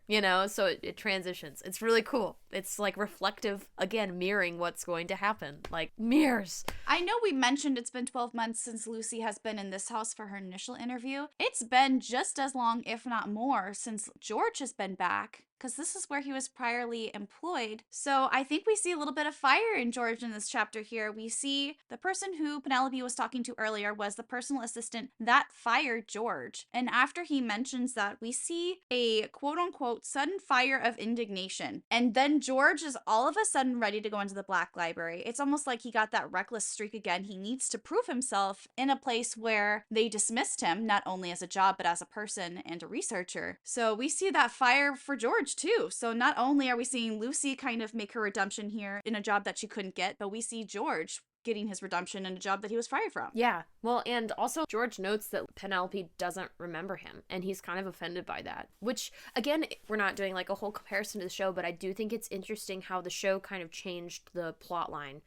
so it transitions. It's really cool. It's like reflective, again, again, mirroring what's going to happen. Like, mirrors. I know we mentioned it's been 12 months since Lucy has been in this house for her initial interview. It's been just as long, if not more, since George has been back, because this is where he was priorly employed. So I think we see a little bit of fire in George in this chapter here. We see the person who Penelope was talking to earlier was the personal assistant that fired George. And after he mentions that, we see a quote-unquote sudden fire of indignation. And then George is all of a sudden ready to go into the Black Library. It's almost like he got that reckless streak again. He needs to prove himself in a place where they dismissed him, not only as a job, but as a person and a researcher. So we see that fire for George too. So not only are we seeing Lucy kind of make her redemption here in a job that she couldn't get, but we see George getting his redemption in a job that he was fired from. Yeah. Well, and also George notes that Penelope doesn't remember him, and he's kind of offended by that. Which, again, we're not doing like a whole comparison to the show, but I do think it's interesting how the show kind of changed the plot line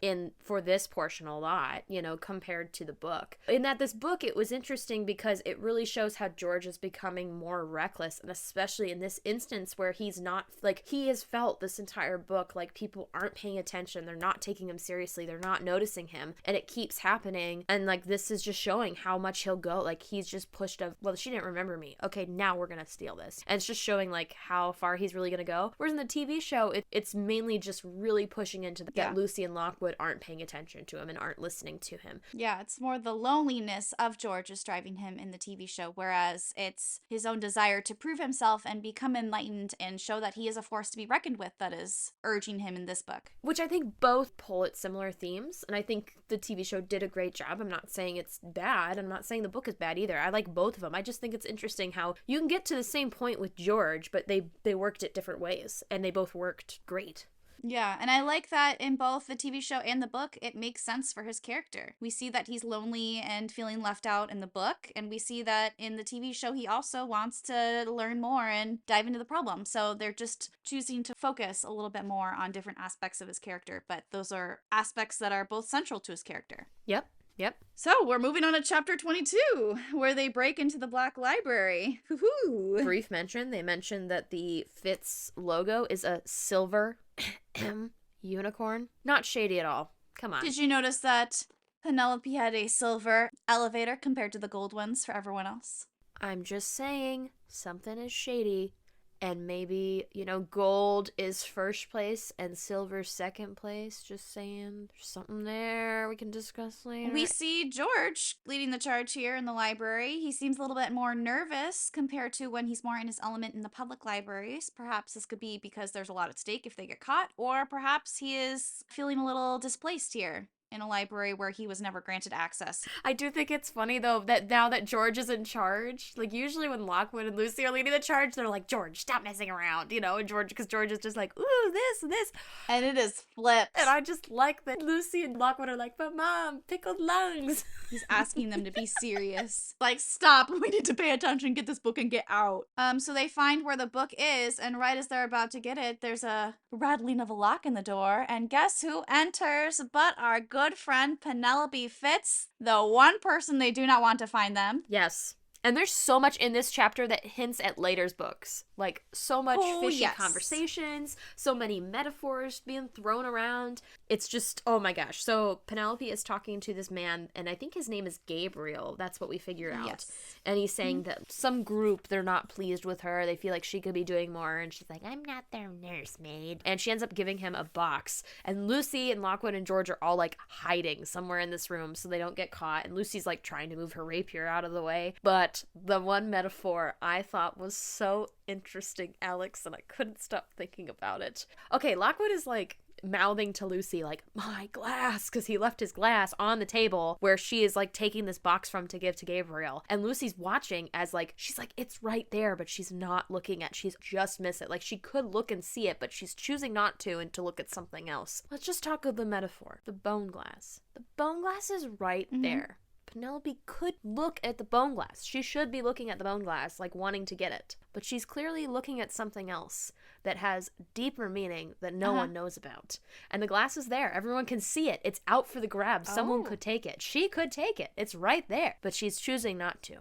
for this portion a lot, you know, compared to the book. In that this book, it was interesting because it really shows how George is becoming more reckless, and especially in this instance where he's not, like, he has felt this entire book like people aren't paying attention, they're not taking him seriously, they're not noticing him, and it keeps happening. And like, this is just showing how much he'll go. Like, he's just pushed well, she didn't remember me, okay, now we're gonna steal this. And it's just showing like how far he's really gonna go. Whereas in the TV show, it's mainly just really pushing into that Lucy and Lockwood aren't paying attention to him and aren't listening to him. Yeah, it's more the loneliness of George is driving him in the TV show, whereas it's his own desire to prove himself and become enlightened and show that he is a force to be reckoned with that is urging him in this book. Which I think both pull at similar themes, and I think the TV show did a great job. I'm not saying it's bad. I'm not saying the book is bad either. I like both of them. I just think it's interesting how you can get to the same point with George, but they worked it different ways, and they both worked great. Yeah, and I like that in both the TV show and the book, it makes sense for his character. We see that he's lonely and feeling left out in the book, and we see that in the TV show he also wants to learn more and dive into the problem. So they're just choosing to focus a little bit more on different aspects of his character, but those are aspects that are both central to his character. Yep. So we're moving on to chapter 22, where they break into the Black Library. Hoo-hoo. Brief mention, they mentioned that the Fitz logo is a silver unicorn. Not shady at all. Come on. Did you notice that Penelope had a silver elevator compared to the gold ones for everyone else? I'm just saying, something is shady. And maybe, you know, gold is first place and silver second place. Just saying, there's something there we can discuss later. We see George leading the charge here in the library. He seems a little bit more nervous compared to when he's more in his element in the public libraries. Perhaps this could be because there's a lot at stake if they get caught, or perhaps he is feeling a little displaced here in a library where he was never granted access. I do think it's funny, though, that now that George is in charge, like, usually when Lockwood and Lucy are leading the charge, they're like, George, stop messing around, you know, and because George is just like, ooh, this and this. And it is flipped. And I just like that Lucy and Lockwood are like, but Mom, pickled lungs. He's asking them to be serious. Like, stop, we need to pay attention, get this book and get out. So they find where the book is, and right as they're about to get it, there's a rattling of a lock in the door, and guess who enters but our good friend Penelope Fitz, the one person they do not want to find them. Yes. And there's so much in this chapter that hints at later's books. Like, so much fishy conversations, so many metaphors being thrown around. It's just, oh my gosh. So Penelope is talking to this man, and I think his name is Gabriel. That's what we figure out. Yes. And he's saying that some group, they're not pleased with her. They feel like she could be doing more. And she's like, I'm not their nursemaid. And she ends up giving him a box. And Lucy and Lockwood and George are all like hiding somewhere in this room so they don't get caught. And Lucy's like trying to move her rapier out of the way. But the one metaphor I thought was so interesting, Alex, and I couldn't stop thinking about it. Okay, Lockwood is like mouthing to Lucy like, my glass, because he left his glass on the table where she is like taking this box from to give to Gabriel. And Lucy's watching as like, she's like, it's right there, but she's not looking at, she's just missed it. Like, she could look and see it, but she's choosing not to and to look at something else. Let's just talk of the metaphor, the bone glass. The bone glass is right there. Penelope could look at the bone glass. She should be looking at the bone glass, like wanting to get it. But she's clearly looking at something else that has deeper meaning that no one knows about. And the glass is there. Everyone can see it. It's out for the grab. Someone could take it. She could take it. It's right there. But she's choosing not to.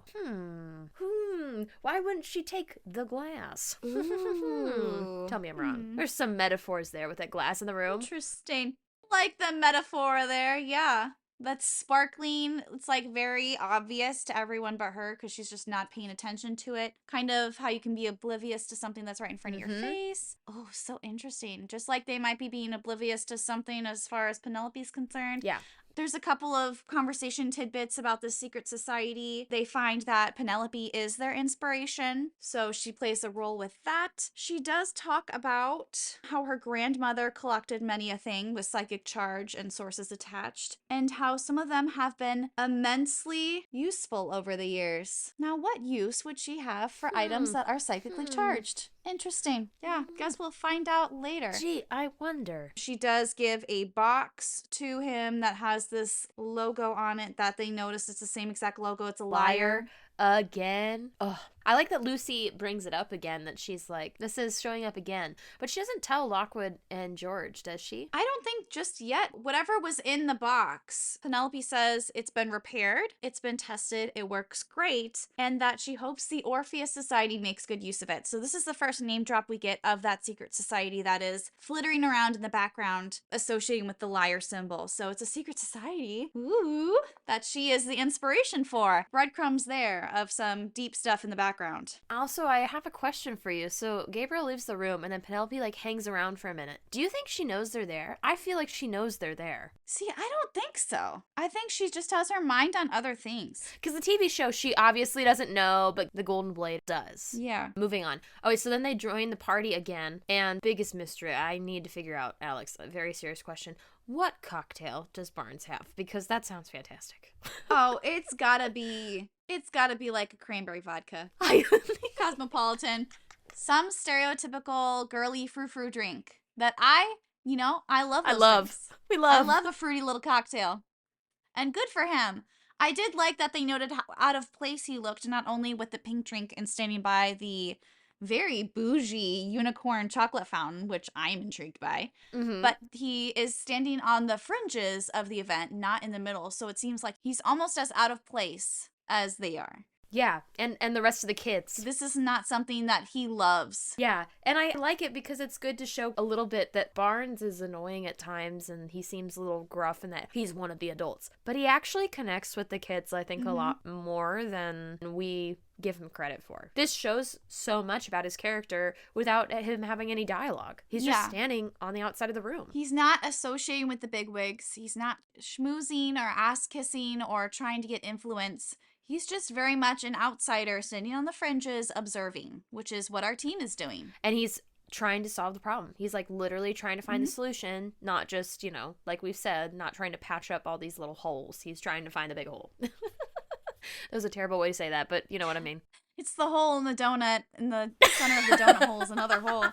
Why wouldn't she take the glass? Ooh. Tell me I'm wrong. There's some metaphors there with that glass in the room. Interesting. Like the metaphor there, yeah. That's sparkling. It's like very obvious to everyone but her because she's just not paying attention to it. Kind of how you can be oblivious to something that's right in front of your face. Oh, so interesting. Just like they might be being oblivious to something as far as Penelope's concerned. Yeah. There's a couple of conversation tidbits about the secret society. They find that Penelope is their inspiration, so she plays a role with that. She does talk about how her grandmother collected many a thing with psychic charge and sources attached, and how some of them have been immensely useful over the years. Now, what use would she have for items that are psychically charged? Interesting. Yeah, guess we'll find out later. Gee, I wonder. She does give a box to him that has this logo on it that they notice it's the same exact logo. It's a liar. Again. Oh, I like that Lucy brings it up again, that she's like, this is showing up again. But she doesn't tell Lockwood and George, does she? I don't think just yet. Whatever was in the box, Penelope says it's been repaired, it's been tested, it works great, and that she hopes the Orpheus Society makes good use of it. So this is the first name drop we get of that secret society that is flittering around in the background, associating with the liar symbol. So it's a secret society, ooh, that she is the inspiration for. Breadcrumbs there of some deep stuff in the background. Also, I have a question for you. So Gabriel leaves the room and then Penelope like hangs around for a minute. Do you think she knows they're there? I feel like she knows they're there. See, I don't think so. I think she just has her mind on other things. Because the TV show, she obviously doesn't know, but the Golden Blade does. Yeah. Moving on. Okay, so then they join the party again. And biggest mystery, I need to figure out, Alex, a very serious question. What cocktail does Barnes have? Because that sounds fantastic. Oh, it's gotta be like a cranberry vodka. Cosmopolitan. Some stereotypical girly frou-frou drink that I love those drinks. I love a fruity little cocktail. And good for him. I did like that they noted how out of place he looked, not only with the pink drink and standing by the very bougie unicorn chocolate fountain, which I'm intrigued by, but he is standing on the fringes of the event, not in the middle. So it seems like he's almost as out of place as they are. Yeah, and the rest of the kids. This is not something that he loves. Yeah, and I like it because it's good to show a little bit that Barnes is annoying at times and he seems a little gruff and that he's one of the adults. But he actually connects with the kids, I think, a lot more than we give him credit for. This shows so much about his character without him having any dialogue. He's just standing on the outside of the room. He's not associating with the bigwigs. He's not schmoozing or ass-kissing or trying to get influence. He's just very much an outsider sitting on the fringes observing, which is what our team is doing. And he's trying to solve the problem. He's like literally trying to find the solution, not just, like we've said, not trying to patch up all these little holes. He's trying to find the big hole. That was a terrible way to say that, but you know what I mean. It's the hole in the donut, in the center of the donut hole is another hole.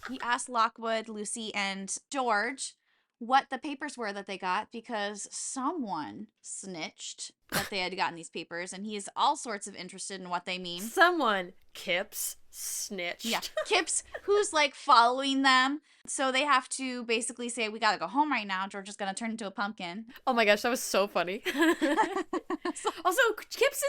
He asked Lockwood, Lucy, and George what the papers were that they got because someone snitched that they had gotten these papers, and he is all sorts of interested in what they mean. Someone, Kips, snitched. Yeah, Kips, who's like following them. So they have to basically say, we gotta go home right now. George is gonna turn into a pumpkin. Oh my gosh, that was so funny. Also, Kips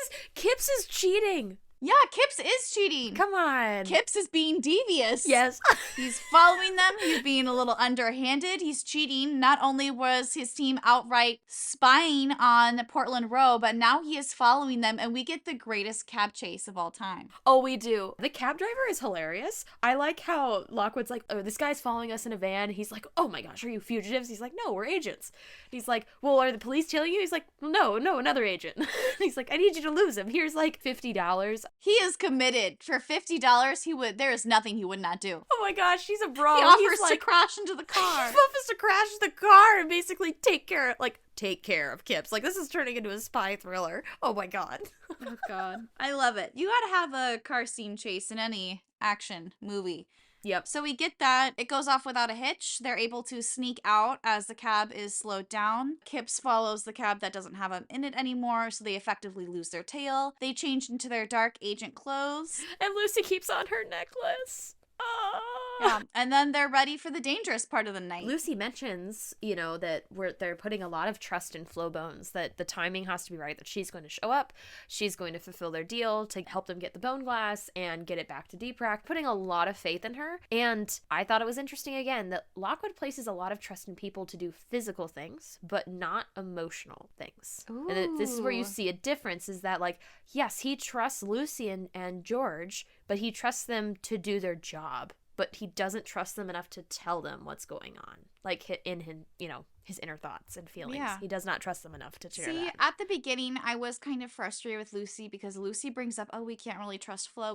is cheating. Yeah, Kips is cheating. Come on. Kips is being devious. Yes. He's following them. He's being a little underhanded. He's cheating. Not only was his team outright spying on Portland Row, but now he is following them, and we get the greatest cab chase of all time. Oh, we do. The cab driver is hilarious. I like how Lockwood's like, oh, this guy's following us in a van. He's like, oh my gosh, are you fugitives? He's like, no, we're agents. He's like, well, are the police tailing you? He's like, no, another agent. He's like, I need you to lose him. Here's like $50. He is committed. For $50, there is nothing he would not do. Oh my gosh, he's a bro. He offers to crash into the car. He offers to crash the car and basically take care of Kips. Like, this is turning into a spy thriller. Oh my god. Oh god. I love it. You gotta have a car scene chase in any action movie. Yep. So we get that. It goes off without a hitch. They're able to sneak out as the cab is slowed down. Kips follows the cab that doesn't have them in it anymore, so they effectively lose their tail. They change into their dark agent clothes. And Lucy keeps on her necklace. Oh. Yeah, and then they're ready for the dangerous part of the night. Lucy mentions, that they're putting a lot of trust in Flowbones, that the timing has to be right, that she's going to show up, she's going to fulfill their deal to help them get the bone glass and get it back to Deeprack, putting a lot of faith in her. And I thought it was interesting, again, that Lockwood places a lot of trust in people to do physical things, but not emotional things. Ooh. And this is where you see a difference, is that, like, yes, he trusts Lucy and George, but he trusts them to do their job. But he doesn't trust them enough to tell them what's going on, like in his inner thoughts and feelings. Yeah. He does not trust them enough to share See, that. at the beginning, I was kind of frustrated with Lucy because Lucy brings up, oh, we can't really trust Flo.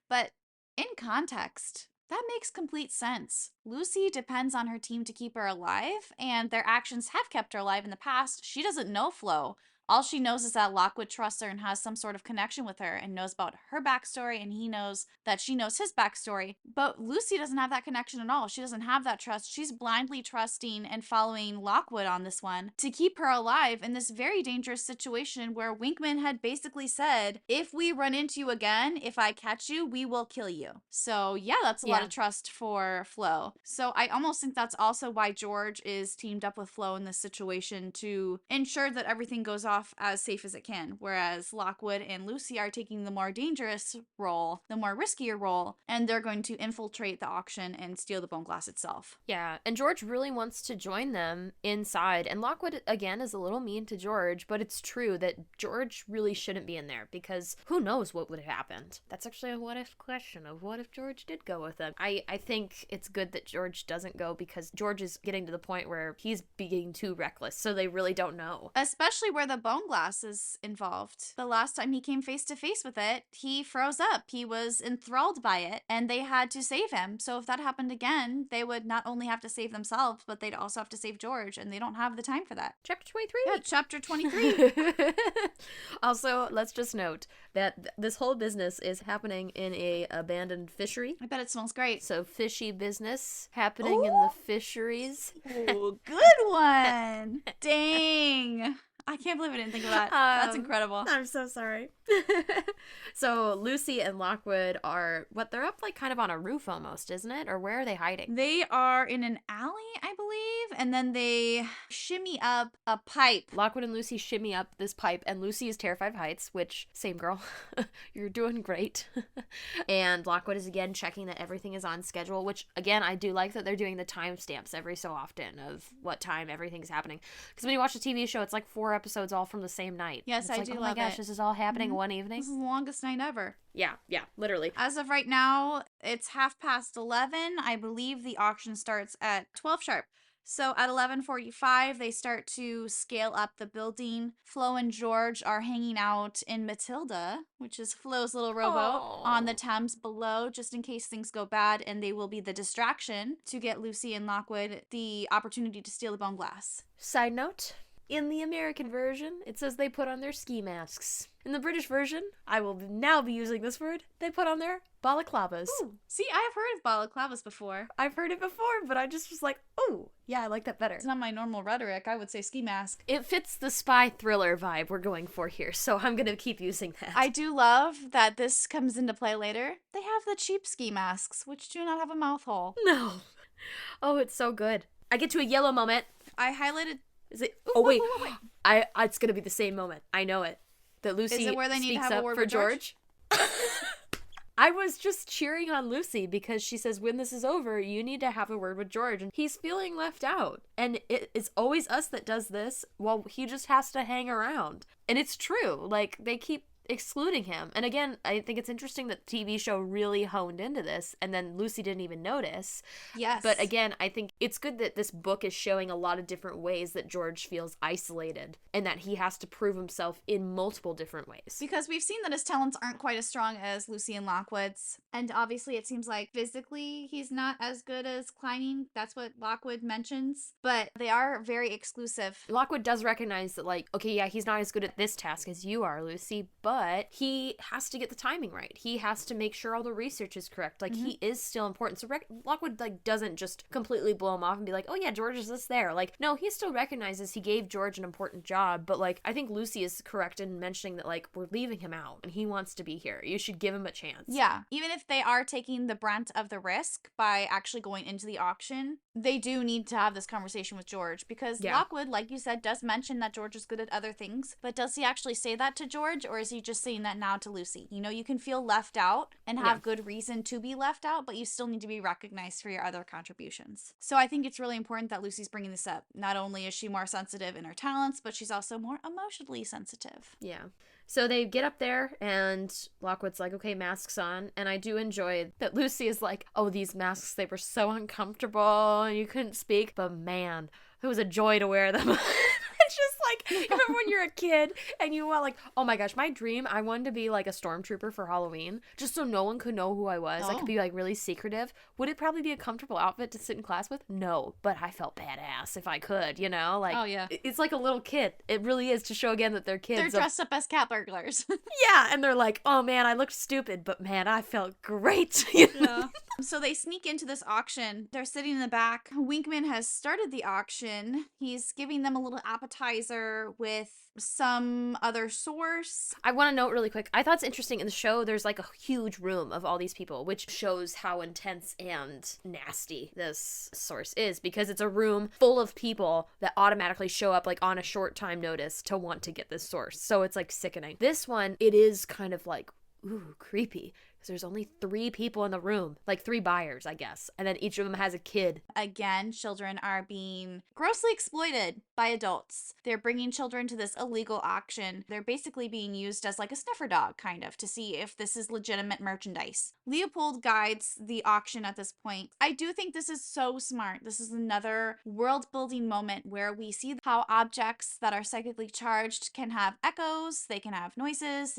But in context, that makes complete sense. Lucy depends on her team to keep her alive, and their actions have kept her alive in the past. She doesn't know Flo. All she knows is that Lockwood trusts her and has some sort of connection with her and knows about her backstory, and he knows that she knows his backstory. But Lucy doesn't have that connection at all. She doesn't have that trust. She's blindly trusting and following Lockwood on this one to keep her alive in this very dangerous situation where Winkman had basically said, if we run into you again, if I catch you, we will kill you. So yeah, that's a lot of trust for Flo. So I almost think that's also why George is teamed up with Flo in this situation to ensure that everything goes off as safe as it can, whereas Lockwood and Lucy are taking the more dangerous role, the more riskier role, and they're going to infiltrate the auction and steal the bone glass itself. Yeah, and George really wants to join them inside, and Lockwood, again, is a little mean to George, but it's true that George really shouldn't be in there, because who knows what would have happened. That's actually a what-if question of what if George did go with them. I think it's good that George doesn't go, because George is getting to the point where he's being too reckless, so they really don't know. Especially where the bone glass is involved. The last time he came face to face with it, he froze up. He was enthralled by it, and they had to save him. So if that happened again, they would not only have to save themselves, but they'd also have to save George, and they don't have the time for that. Chapter 23. Yeah, chapter 23. Also, let's just note that this whole business is happening in a abandoned fishery. I bet it smells great. So fishy business happening in the fisheries. Ooh, good one. Dang. I can't believe I didn't think of that. That's incredible. I'm so sorry. So Lucy and Lockwood are, they're up like kind of on a roof almost, isn't it? Or where are they hiding? They are in an alley, I believe, and then they shimmy up a pipe. Lockwood and Lucy shimmy up this pipe, and Lucy is terrified of heights, which, same girl, you're doing great. And Lockwood is again checking that everything is on schedule, which, again, I do like that they're doing the timestamps every so often of what time everything's happening. Because when you watch a TV show, it's like 4 episodes all from the same night. Yes, I do oh love my gosh, it. this is all happening one evening. This is the longest night ever. Yeah, literally. As of right now, it's 11:30. I believe the auction starts at 12 sharp. So at 11:45, they start to scale up the building. Flo and George are hanging out in Matilda, which is Flo's little rowboat, on the Thames below, just in case things go bad, and they will be the distraction to get Lucy and Lockwood the opportunity to steal the bone glass. Side note, in the American version, it says they put on their ski masks. In the British version, I will now be using this word, they put on their balaclavas. Ooh, see, I have heard of balaclavas before. I've heard it before, but I just was like, oh, yeah, I like that better. It's not my normal rhetoric. I would say ski mask. It fits the spy thriller vibe we're going for here, so I'm going to keep using that. I do love that this comes into play later. They have the cheap ski masks, which do not have a mouth hole. No. Oh, it's so good. I get to a yellow moment. I highlighted... Is it? Oh, wait. It's going to be the same moment. I know it. That Lucy Is it where they need to speaks have a up word for with George? I was just cheering on Lucy because she says, when this is over, you need to have a word with George. And he's feeling left out. And it's always us that does this while he just has to hang around. And it's true. Like, they keep excluding him. And again, I think it's interesting that the TV show really honed into this, and then Lucy didn't even notice. Yes. But again, I think it's good that this book is showing a lot of different ways that George feels isolated and that he has to prove himself in multiple different ways. Because we've seen that his talents aren't quite as strong as Lucy and Lockwood's. And obviously it seems like physically he's not as good as climbing. That's what Lockwood mentions. But they are very exclusive. Lockwood does recognize that, like, okay, yeah, he's not as good at this task as you are, Lucy, but but he has to get the timing right. He has to make sure all the research is correct. Like, he is still important. So Lockwood, like, doesn't just completely blow him off and be like, oh yeah, George is just there. Like, no, he still recognizes he gave George an important job, but, like, I think Lucy is correct in mentioning that, like, we're leaving him out and he wants to be here. You should give him a chance. Yeah. Even if they are taking the brunt of the risk by actually going into the auction, they do need to have this conversation with George, because Lockwood, like you said, does mention that George is good at other things, but does he actually say that to George, or is he just saying that now to Lucy? You know, you can feel left out and have good reason to be left out, but you still need to be recognized for your other contributions. So I think it's really important that Lucy's bringing this up. Not only is she more sensitive in her talents, but she's also more emotionally sensitive. Yeah. So they get up there and Lockwood's like, okay, masks on. And I do enjoy that Lucy is like, oh, these masks, they were so uncomfortable and you couldn't speak. But man, it was a joy to wear them. It's just like, you remember when you're a kid and you want, like, oh my gosh, my dream, I wanted to be like a stormtrooper for Halloween, just so no one could know who I was. I could be like really secretive. Would it probably be a comfortable outfit to sit in class with? No, but I felt badass if I could, you know? Like, it's like a little kid. It really is, to show again that they're kids. They're dressed up as cat burglars. Yeah, and they're like, oh man, I looked stupid, but man, I felt great. You know? So they sneak into this auction. They're sitting in the back. Winkman has started the auction. He's giving them a little appetizer with some other source. I want to note really quick, I thought it's interesting in the show there's like a huge room of all these people, which shows how intense and nasty this source is, because it's a room full of people that automatically show up like on a short time notice to want to get this source. So it's like sickening. This one, it is kind of like, ooh, creepy. Because there's only 3 people in the room, like 3 buyers, I guess. And then each of them has a kid. Again, children are being grossly exploited by adults. They're bringing children to this illegal auction. They're basically being used as like a sniffer dog, kind of, to see if this is legitimate merchandise. Leopold guides the auction at this point. I do think this is so smart. This is another world-building moment where we see how objects that are psychically charged can have echoes, they can have noises,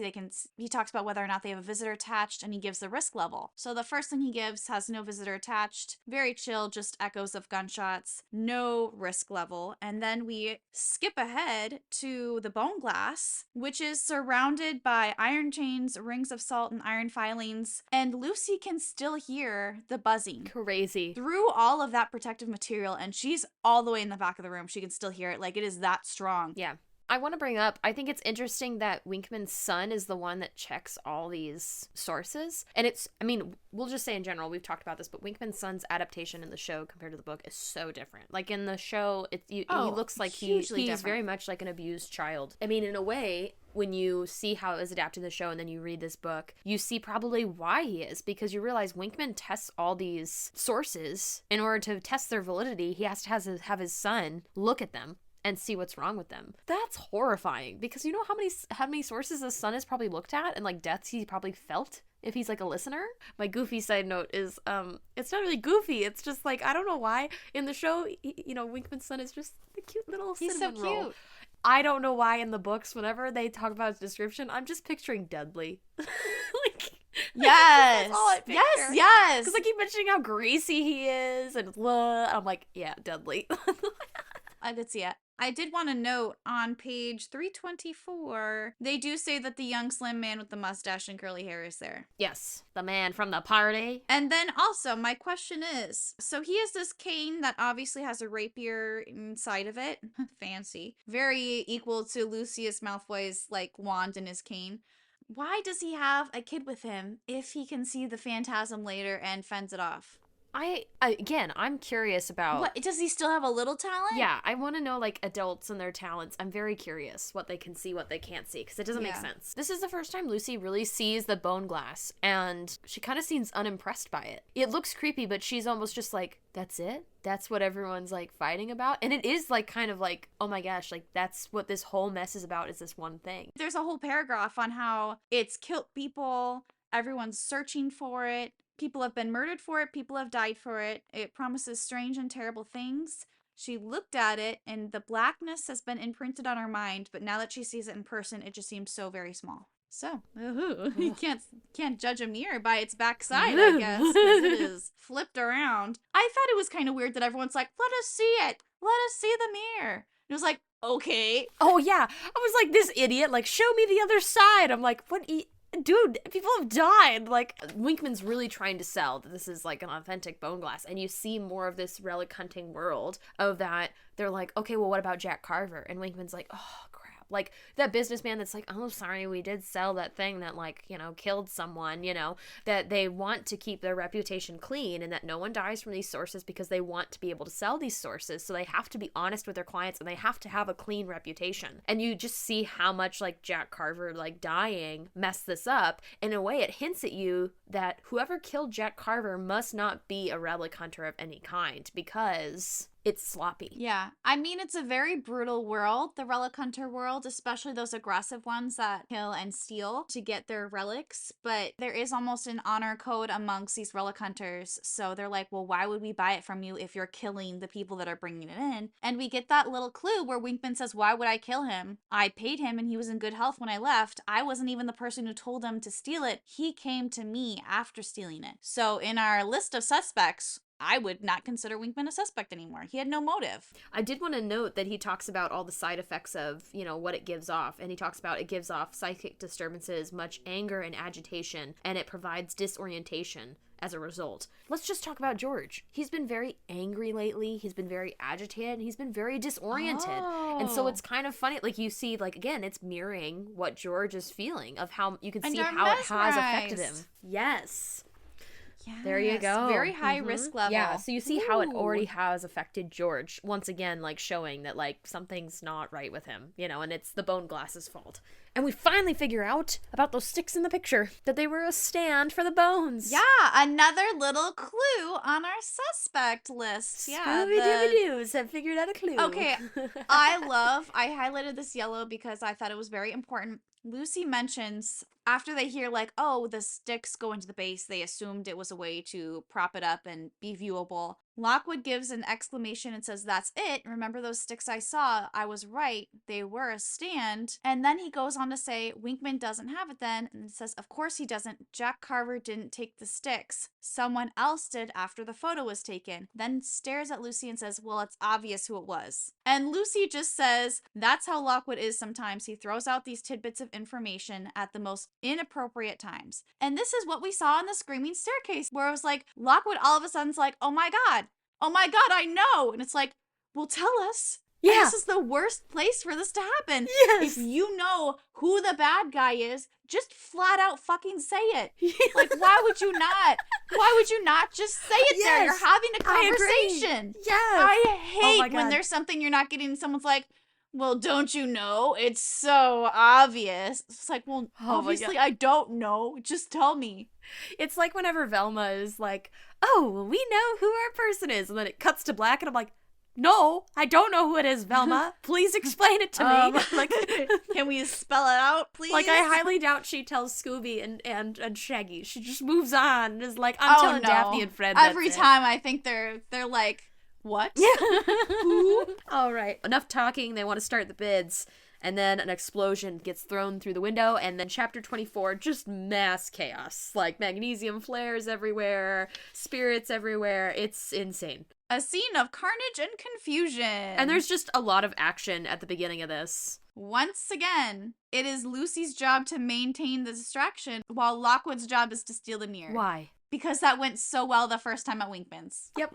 he talks about whether or not they have a visitor attached, and he gives the risk level. So the first thing he gives has no visitor attached, very chill, just echoes of gunshots, no risk level. And then we skip ahead to the bone glass, which is surrounded by iron chains, rings of salt, and iron filings. And Lucy can still hear the buzzing. Crazy. Through all of that protective material, and she's all the way in the back of the room. She can still hear it. Like, it is that strong. Yeah. I want to bring up, I think it's interesting that Winkman's son is the one that checks all these sources. And it's, I mean, we'll just say in general, we've talked about this, but Winkman's son's adaptation in the show compared to the book is so different. Like in the show, he looks like he's very much like an abused child. I mean, in a way, when you see how it was adapted in the show and then you read this book, you see probably why he is, because you realize Winkman tests all these sources. In order to test their validity, he has to have his son look at them and see what's wrong with them. That's horrifying, because you know how many sources his son has probably looked at and like deaths he probably felt if he's like a listener. My goofy side note is it's not really goofy, it's just like, I don't know why in the show, you know, Winkman's son is just the cute little cinnamon roll. He's so cute. I don't know why in the books, whenever they talk about his description, I'm just picturing Dudley. Like, yes. That's all I picture. Yes. Because I keep mentioning how greasy he is, and I'm like, yeah, Dudley. I could see it. I did want to note on page 324, they do say that the young slim man with the mustache and curly hair is there. Yes, the man from the party. And then also, my question is, so he has this cane that obviously has a rapier inside of it. Fancy. Very equal to Lucius Malfoy's, like, wand in his cane. Why does he have a kid with him if he can see the phantasm later and fends it off? I'm curious about... What, does he still have a little talent? Yeah, I want to know, like, adults and their talents. I'm very curious what they can see, what they can't see, because it doesn't make sense. This is the first time Lucy really sees the bone glass, and she kind of seems unimpressed by it. It looks creepy, but she's almost just like, that's it? That's what everyone's, like, fighting about? And it is, like, kind of like, oh my gosh, like, that's what this whole mess is about, is this one thing. There's a whole paragraph on how it's killed people, everyone's searching for it. People have been murdered for it. People have died for it. It promises strange and terrible things. She looked at it, and the blackness has been imprinted on her mind, but now that she sees it in person, it just seems so very small. So, you can't judge a mirror by its backside, I guess, because it is flipped around. I thought it was kind of weird that everyone's like, let us see it. Let us see the mirror. It was like, okay. Oh, yeah. I was like, this idiot, like, show me the other side. I'm like, what? Dude, people have died. Like, Winkman's really trying to sell that this is like an authentic bone glass. And you see more of this relic hunting world of that. They're like, okay, well, what about Jack Carver? And Winkman's like, oh, crap. Like, that businessman that's like, oh, sorry, we did sell that thing that, like, you know, killed someone, you know, that they want to keep their reputation clean and that no one dies from these sources because they want to be able to sell these sources. So they have to be honest with their clients and they have to have a clean reputation. And you just see how much, like, Jack Carver, like, dying messed this up. In a way, it hints at you that whoever killed Jack Carver must not be a relic hunter of any kind because it's sloppy. Yeah. I mean, it's a very brutal world, the relic hunter world, especially those aggressive ones that kill and steal to get their relics. But there is almost an honor code amongst these relic hunters. So they're like, well, why would we buy it from you if you're killing the people that are bringing it in? And we get that little clue where Winkman says, why would I kill him? I paid him and he was in good health when I left. I wasn't even the person who told him to steal it. He came to me after stealing it. So in our list of suspects, I would not consider Winkman a suspect anymore. He had no motive. I did want to note that he talks about all the side effects of, you know, what it gives off. And he talks about it gives off psychic disturbances, much anger and agitation, and it provides disorientation as a result. Let's just talk about George. He's been very angry lately. He's been very agitated. And he's been very disoriented. And so it's kind of funny. Like, you see, like, again, it's mirroring what George is feeling of how you can see how it has affected him. Yes. Yes, there you go. Very high risk level. Yeah, so you see how it already has affected George. Once again, like, showing that, like, something's not right with him, you know, and it's the bone glass's fault. And we finally figure out about those sticks in the picture, that they were a stand for the bones. Yeah, another little clue on our suspect list. Yeah, Scooby-Dooby-Doos have figured out a clue. Okay, I highlighted this yellow because I thought it was very important. Lucy mentions after they hear, like, oh, the sticks go into the base, they assumed it was a way to prop it up and be viewable. Lockwood gives an exclamation and says, that's it. Remember those sticks I saw? I was right. They were a stand. And then he goes on to say, Winkman doesn't have it then. And it says, of course he doesn't. Jack Carver didn't take the sticks. Someone else did after the photo was taken. Then stares at Lucy and says, well, it's obvious who it was. And Lucy just says, that's how Lockwood is sometimes. He throws out these tidbits of information at the most inappropriate times. And this is what we saw in the Screaming Staircase, where it was like, Lockwood all of a sudden's like, oh my God, I know. And it's like, well, tell us. Yeah. And this is the worst place for this to happen. Yes. If you know who the bad guy is, just flat out fucking say it. Yeah. Like, why would you not? Why would you not just say it there? Yes. You're having a I conversation. agree. Yes. I Oh my hate when God. there's something you're not getting and someone's like, well, don't you know? It's so obvious. It's like, well, Oh my obviously God. I don't know. Just tell me. It's like whenever Velma is like, oh, we know who our person is. And then it cuts to black and I'm like, no, I don't know who it is, Velma. Please explain it to me. Like, Can we spell it out, please? like, I highly doubt she tells Scooby and Shaggy. She just moves on and is like, I'm telling Daphne and Fred. Every that's it. time I think they're like, what? Who? All right. Enough talking. They want to start the bids. And then an explosion gets thrown through the window. And then chapter 24, just mass chaos. Like magnesium flares everywhere, spirits everywhere. It's insane. A scene of carnage and confusion. And there's just a lot of action at the beginning of this. Once again, it is Lucy's job to maintain the distraction, while Lockwood's job is to steal the mirror. Why? Because that went so well the first time at Winkman's. Yep.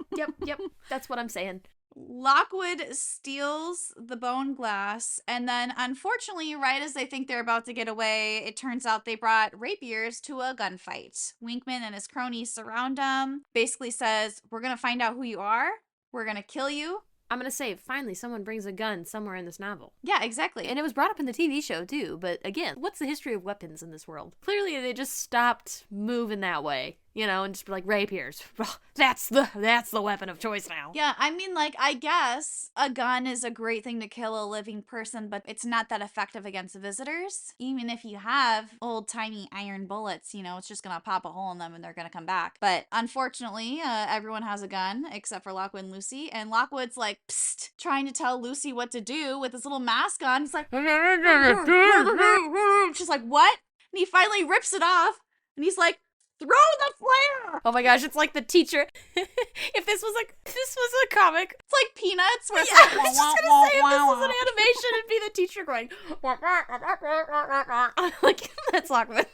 That's what I'm saying. Lockwood steals the bone glass, and then unfortunately, right as they think they're about to get away, it turns out they brought rapiers to a gunfight. Winkman and his cronies surround him, basically says, we're gonna find out who you are, we're gonna kill you. I'm going to say, finally, someone brings a gun somewhere in this novel. Yeah, exactly. And it was brought up in the TV show, too. But again, what's the history of weapons in this world? Clearly, they just stopped moving that way, you know, and just were like, rapiers. That's the weapon of choice now. Yeah, I mean, like, I guess a gun is a great thing to kill a living person, but it's not that effective against visitors. Even if you have old-timey iron bullets, you know, it's just gonna pop a hole in them and they're gonna come back. But unfortunately, everyone has a gun except for Lockwood and Lucy, and Lockwood's like, psst, trying to tell Lucy what to do with his little mask on. He's like, she's like, what? And he finally rips it off, and he's like, throw the flare. Oh my gosh, it's like the teacher. If this was a comic. It's like Peanuts, where it's Yeah, like, I was just gonna say, if this was an animation, it'd be the teacher going, like, that's Lockwood.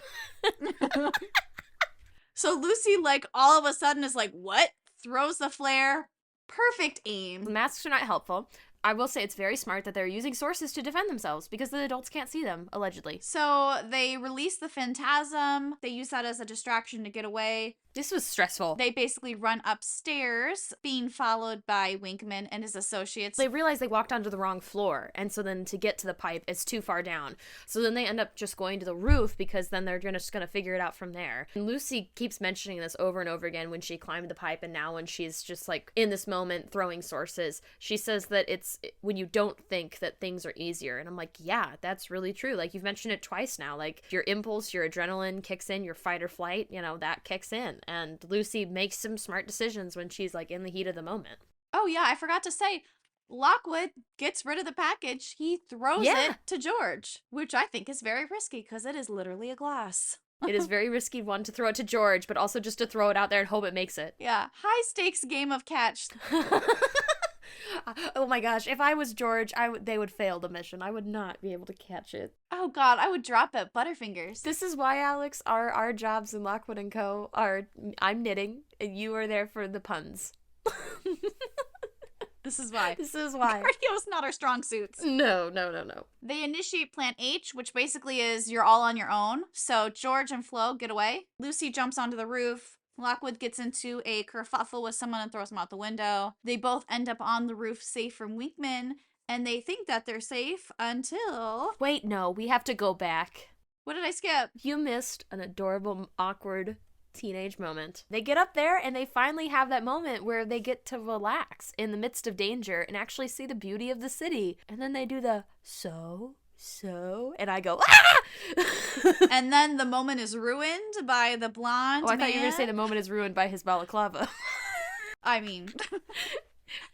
So Lucy, like, all of a sudden is like, what? Throws the flare. Perfect aim. The masks are not helpful. I will say it's very smart that they're using sources to defend themselves because the adults can't see them, allegedly. So they release the phantasm. They use that as a distraction to get away. This was stressful. They basically run upstairs, being followed by Winkman and his associates. They realize they walked onto the wrong floor, and so then to get to the pipe, it's too far down. So then they end up just going to the roof because then they're just gonna figure it out from there. And Lucy keeps mentioning this over and over again when she climbed the pipe, and now when she's just like in this moment throwing sources, she says that it's when you don't think that things are easier. And I'm like, yeah, that's really true. Like, you've mentioned it twice now. Like, your impulse, your adrenaline kicks in, your fight or flight, that kicks in. And Lucy makes some smart decisions when she's like in the heat of the moment. Oh yeah, I forgot to say, Lockwood gets rid of the package. He throws it to George, which I think is very risky because it is literally a glass. It is very risky, one, to throw it to George, but also just to throw it out there and hope it makes it. Yeah, high stakes game of catch. Oh my gosh, if I was George, they would fail the mission. I would not be able to catch it. Oh god, I would drop it. Butterfingers. This is why, Alex, our jobs in Lockwood & Co. are, I'm knitting, and you are there for the puns. This is why. This is why. Cardio's not our strong suits. No. They initiate Plan H, which basically is you're all on your own. So George and Flo get away. Lucy jumps onto the roof. Lockwood gets into a kerfuffle with someone and throws him out the window. They both end up on the roof safe from Winkman, and they think that they're safe until... Wait, no, we have to go back. What did I skip? You missed an adorable, awkward teenage moment. They get up there and they finally have that moment where they get to relax in the midst of danger and actually see the beauty of the city. And then they do the so, and I go, ah! And then the moment is ruined by the blonde I thought you were going man. to say the moment is ruined by his balaclava. I mean...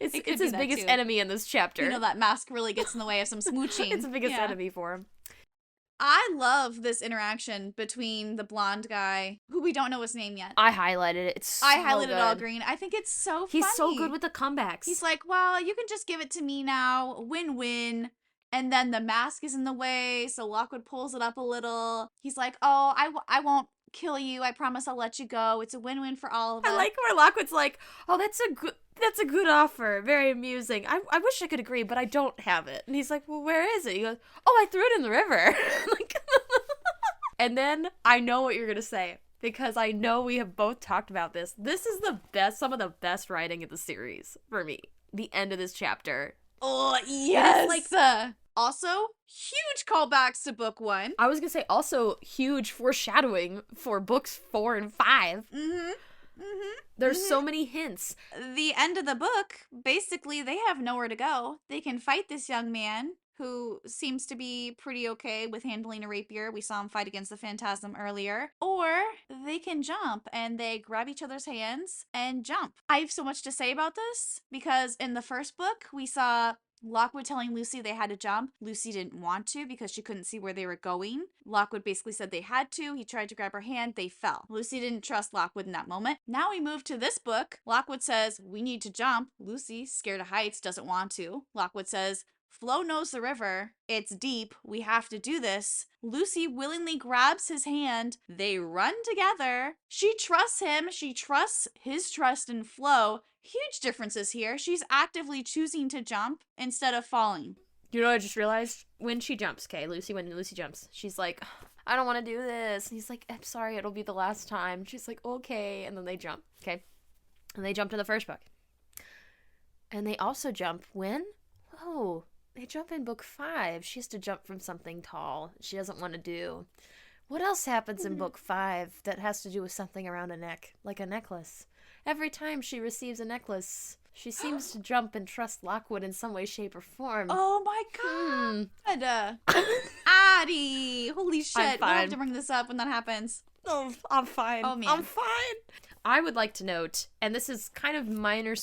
It's could his be that biggest too. enemy in this chapter. That mask really gets in the way of some smooching. It's the biggest enemy for him. I love this interaction between the blonde guy, who we don't know his name yet. I highlighted it. It's so I highlighted good. it all green. I think it's so funny. He's so good with the comebacks. He's like, well, you can just give it to me now. Win-win. And then the mask is in the way, so Lockwood pulls it up a little. He's like, oh, I won't kill you. I promise I'll let you go. It's a win-win for all of us. I like where Lockwood's like, oh, that's a good offer. Very amusing. I wish I could agree, but I don't have it. And he's like, well, where is it? He goes, oh, I threw it in the river. And then I know what you're going to say, because I know we have both talked about this. This is some of the best writing in the series for me. The end of this chapter. Oh, yes. Like, also, huge callbacks to book 1. I was going to say also huge foreshadowing for books 4 and 5. There's so many hints. The end of the book, basically, they have nowhere to go. They can fight this young man who seems to be pretty okay with handling a rapier. We saw him fight against the phantasm earlier. Or they can jump, and they grab each other's hands and jump. I have so much to say about this, because in the first book, we saw Lockwood telling Lucy they had to jump. Lucy didn't want to because she couldn't see where they were going. Lockwood basically said they had to. He tried to grab her hand. They fell. Lucy didn't trust Lockwood in that moment. Now we move to this book. Lockwood says, we need to jump. Lucy, scared of heights, doesn't want to. Lockwood says, Flo knows the river. It's deep. We have to do this. Lucy willingly grabs his hand. They run together. She trusts him. She trusts his trust in Flo. Huge differences here. She's actively choosing to jump instead of falling. You know what I just realized? When she jumps, when Lucy jumps, she's like, I don't want to do this. And he's like, I'm sorry, it'll be the last time. She's like, okay. And then they jump, okay? And they jump in the first book. And they also jump when? Oh, they jump in book 5. She has to jump from something tall she doesn't want to do. What else happens in book 5 that has to do with something around a neck, like a necklace? Every time she receives a necklace, she seems to jump and trust Lockwood in some way, shape, or form. Oh my god! Addi! Holy shit, we'll have to bring this up when that happens. Oh, I'm fine. Oh, man. I'm fine. I would like to note, and this is kind of minor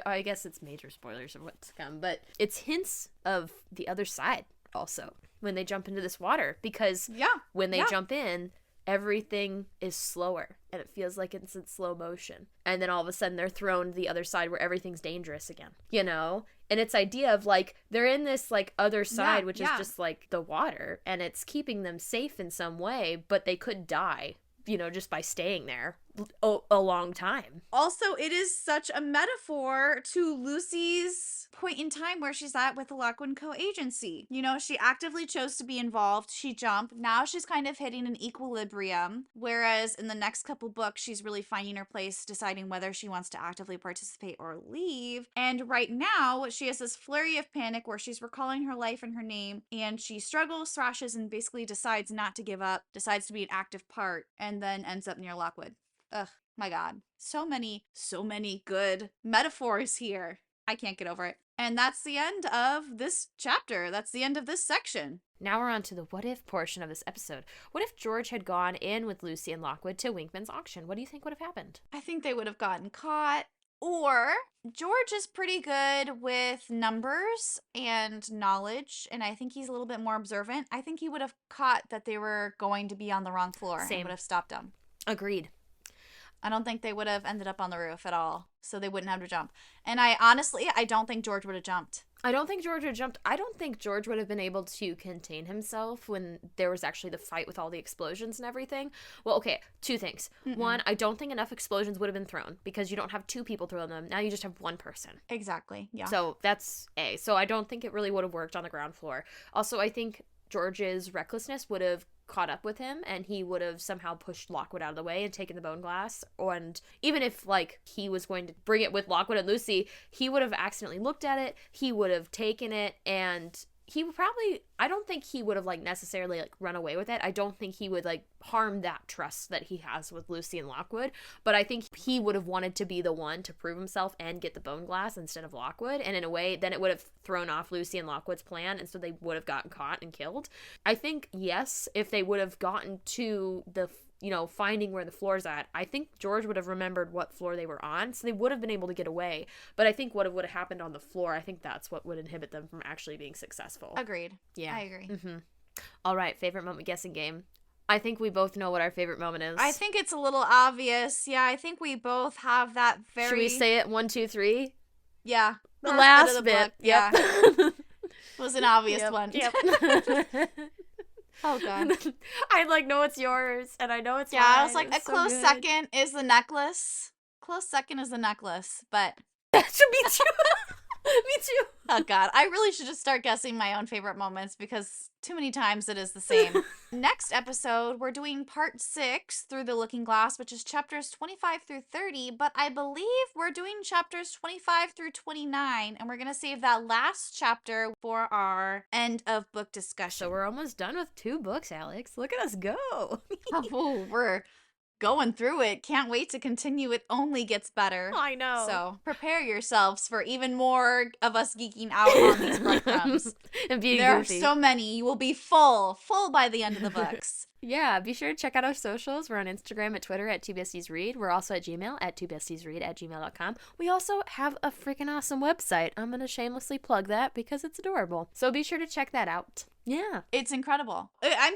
I guess it's major spoilers of what's to come, but it's hints of the other side also when they jump into this water, because when they jump in, everything is slower and it feels like it's in slow motion. And then all of a sudden they're thrown to the other side where everything's dangerous again, you know? And it's idea of like, they're in this like other side, which is just like the water, and it's keeping them safe in some way, but they could die, you know, just by staying there a long time. Also, it is such a metaphor to Lucy's point in time where she's at with the Lockwood Co agency. You know, she actively chose to be involved. She jumped. Now she's kind of hitting an equilibrium. Whereas in the next couple books, she's really finding her place, deciding whether she wants to actively participate or leave. And right now, she has this flurry of panic where she's recalling her life and her name, and she struggles, thrashes, and basically decides not to give up, decides to be an active part, and then ends up near Lockwood. Ugh, my God. So many good metaphors here. I can't get over it. And that's the end of this chapter. That's the end of this section. Now we're on to the what if portion of this episode. What if George had gone in with Lucy and Lockwood to Winkman's auction? What do you think would have happened? I think they would have gotten caught. Or George is pretty good with numbers and knowledge, and I think he's a little bit more observant. I think he would have caught that they were going to be on the wrong floor and would have stopped them. Agreed. I don't think they would have ended up on the roof at all, so they wouldn't have to jump. And I don't think George would have jumped. I don't think George would have jumped. I don't think George would have been able to contain himself when there was actually the fight with all the explosions and everything. Well, okay, two things. One, I don't think enough explosions would have been thrown because you don't have two people throwing them. Now you just have one person. Exactly, yeah. So that's A. So I don't think it really would have worked on the ground floor. Also, I think George's recklessness would have caught up with him and he would have somehow pushed Lockwood out of the way and taken the bone glass. And even if like he was going to bring it with Lockwood and Lucy, he would have accidentally looked at it, he would have taken it, and he would probably, I don't think he would have like necessarily like run away with it. I don't think he would like harm that trust that he has with Lucy and Lockwood, but I think he would have wanted to be the one to prove himself and get the bone glass instead of Lockwood, and in a way then it would have thrown off Lucy and Lockwood's plan, and so they would have gotten caught and killed. I think yes, if they would have gotten to the finding where the floor's at, I think George would have remembered what floor they were on, so they would have been able to get away. But I think what would have happened on the floor, I think that's what would inhibit them from actually being successful. Agreed. Yeah. I agree. All right, favorite moment guessing game. I think we both know what our favorite moment is. I think it's a little obvious. Yeah, I think we both have that very... Should we say it 1, 2, 3? Yeah. The last bit. Book. Yep. Yeah. Was an obvious one. Yep. Oh, God. I, like, know it's yours, and I know it's mine. Yeah, I was like, it's a close second is the necklace. Close second is the necklace, but... That should be too. Me too. Oh, God. I really should just start guessing my own favorite moments because too many times it is the same. Next episode, we're doing part 6 through the looking glass, which is chapters 25 through 30, but I believe we're doing chapters 25 through 29, and we're going to save that last chapter for our end of book discussion. So we're almost done with 2 books, Alex. Look at us go. Oh, we're going through it. Can't wait to continue. It only gets better. I know. So prepare yourselves for even more of us geeking out on these breadcrumbs. And being there goofy. are so many. You will be full by the end of the books. Yeah, be sure to check out our socials. We're on Instagram and Twitter at 2bestiesread. We're also at Gmail at 2bestiesread@gmail.com. We also have a freaking awesome website. I'm going to shamelessly plug that because it's adorable. So be sure to check that out. Yeah. It's incredible. I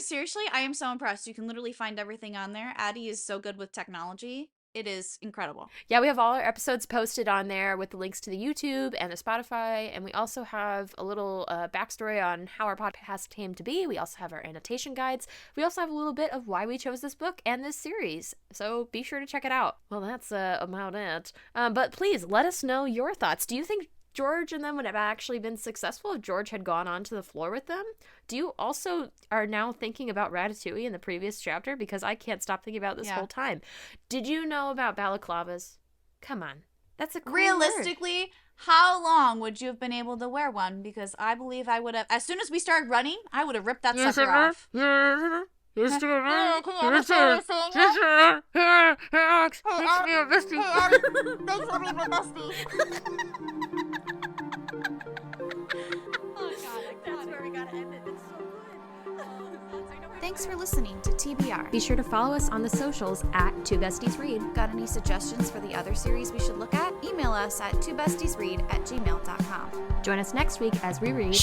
am so impressed. You can literally find everything on there. Addi is so good with technology. It is incredible. Yeah, we have all our episodes posted on there with the links to the YouTube and the Spotify, and we also have a little backstory on how our podcast came to be. We also have our annotation guides. We also have a little bit of why we chose this book and this series, so be sure to check it out. Well, that's about it. But please, let us know your thoughts. Do you think George and them would have actually been successful if George had gone onto the floor with them? Do you also are now thinking about Ratatouille in the previous chapter? Because I can't stop thinking about this whole time. Did you know about balaclavas? Come on. That's a cool Realistically, word. How long would you have been able to wear one? Because I believe I would have, as soon as we started running, I would have ripped that sucker off. Thanks for listening to TBR. Be sure to follow us on the socials at 2bestiesread. Got any suggestions for the other series we should look at? Email us at twobestiesread@gmail.com. Join us next week as we read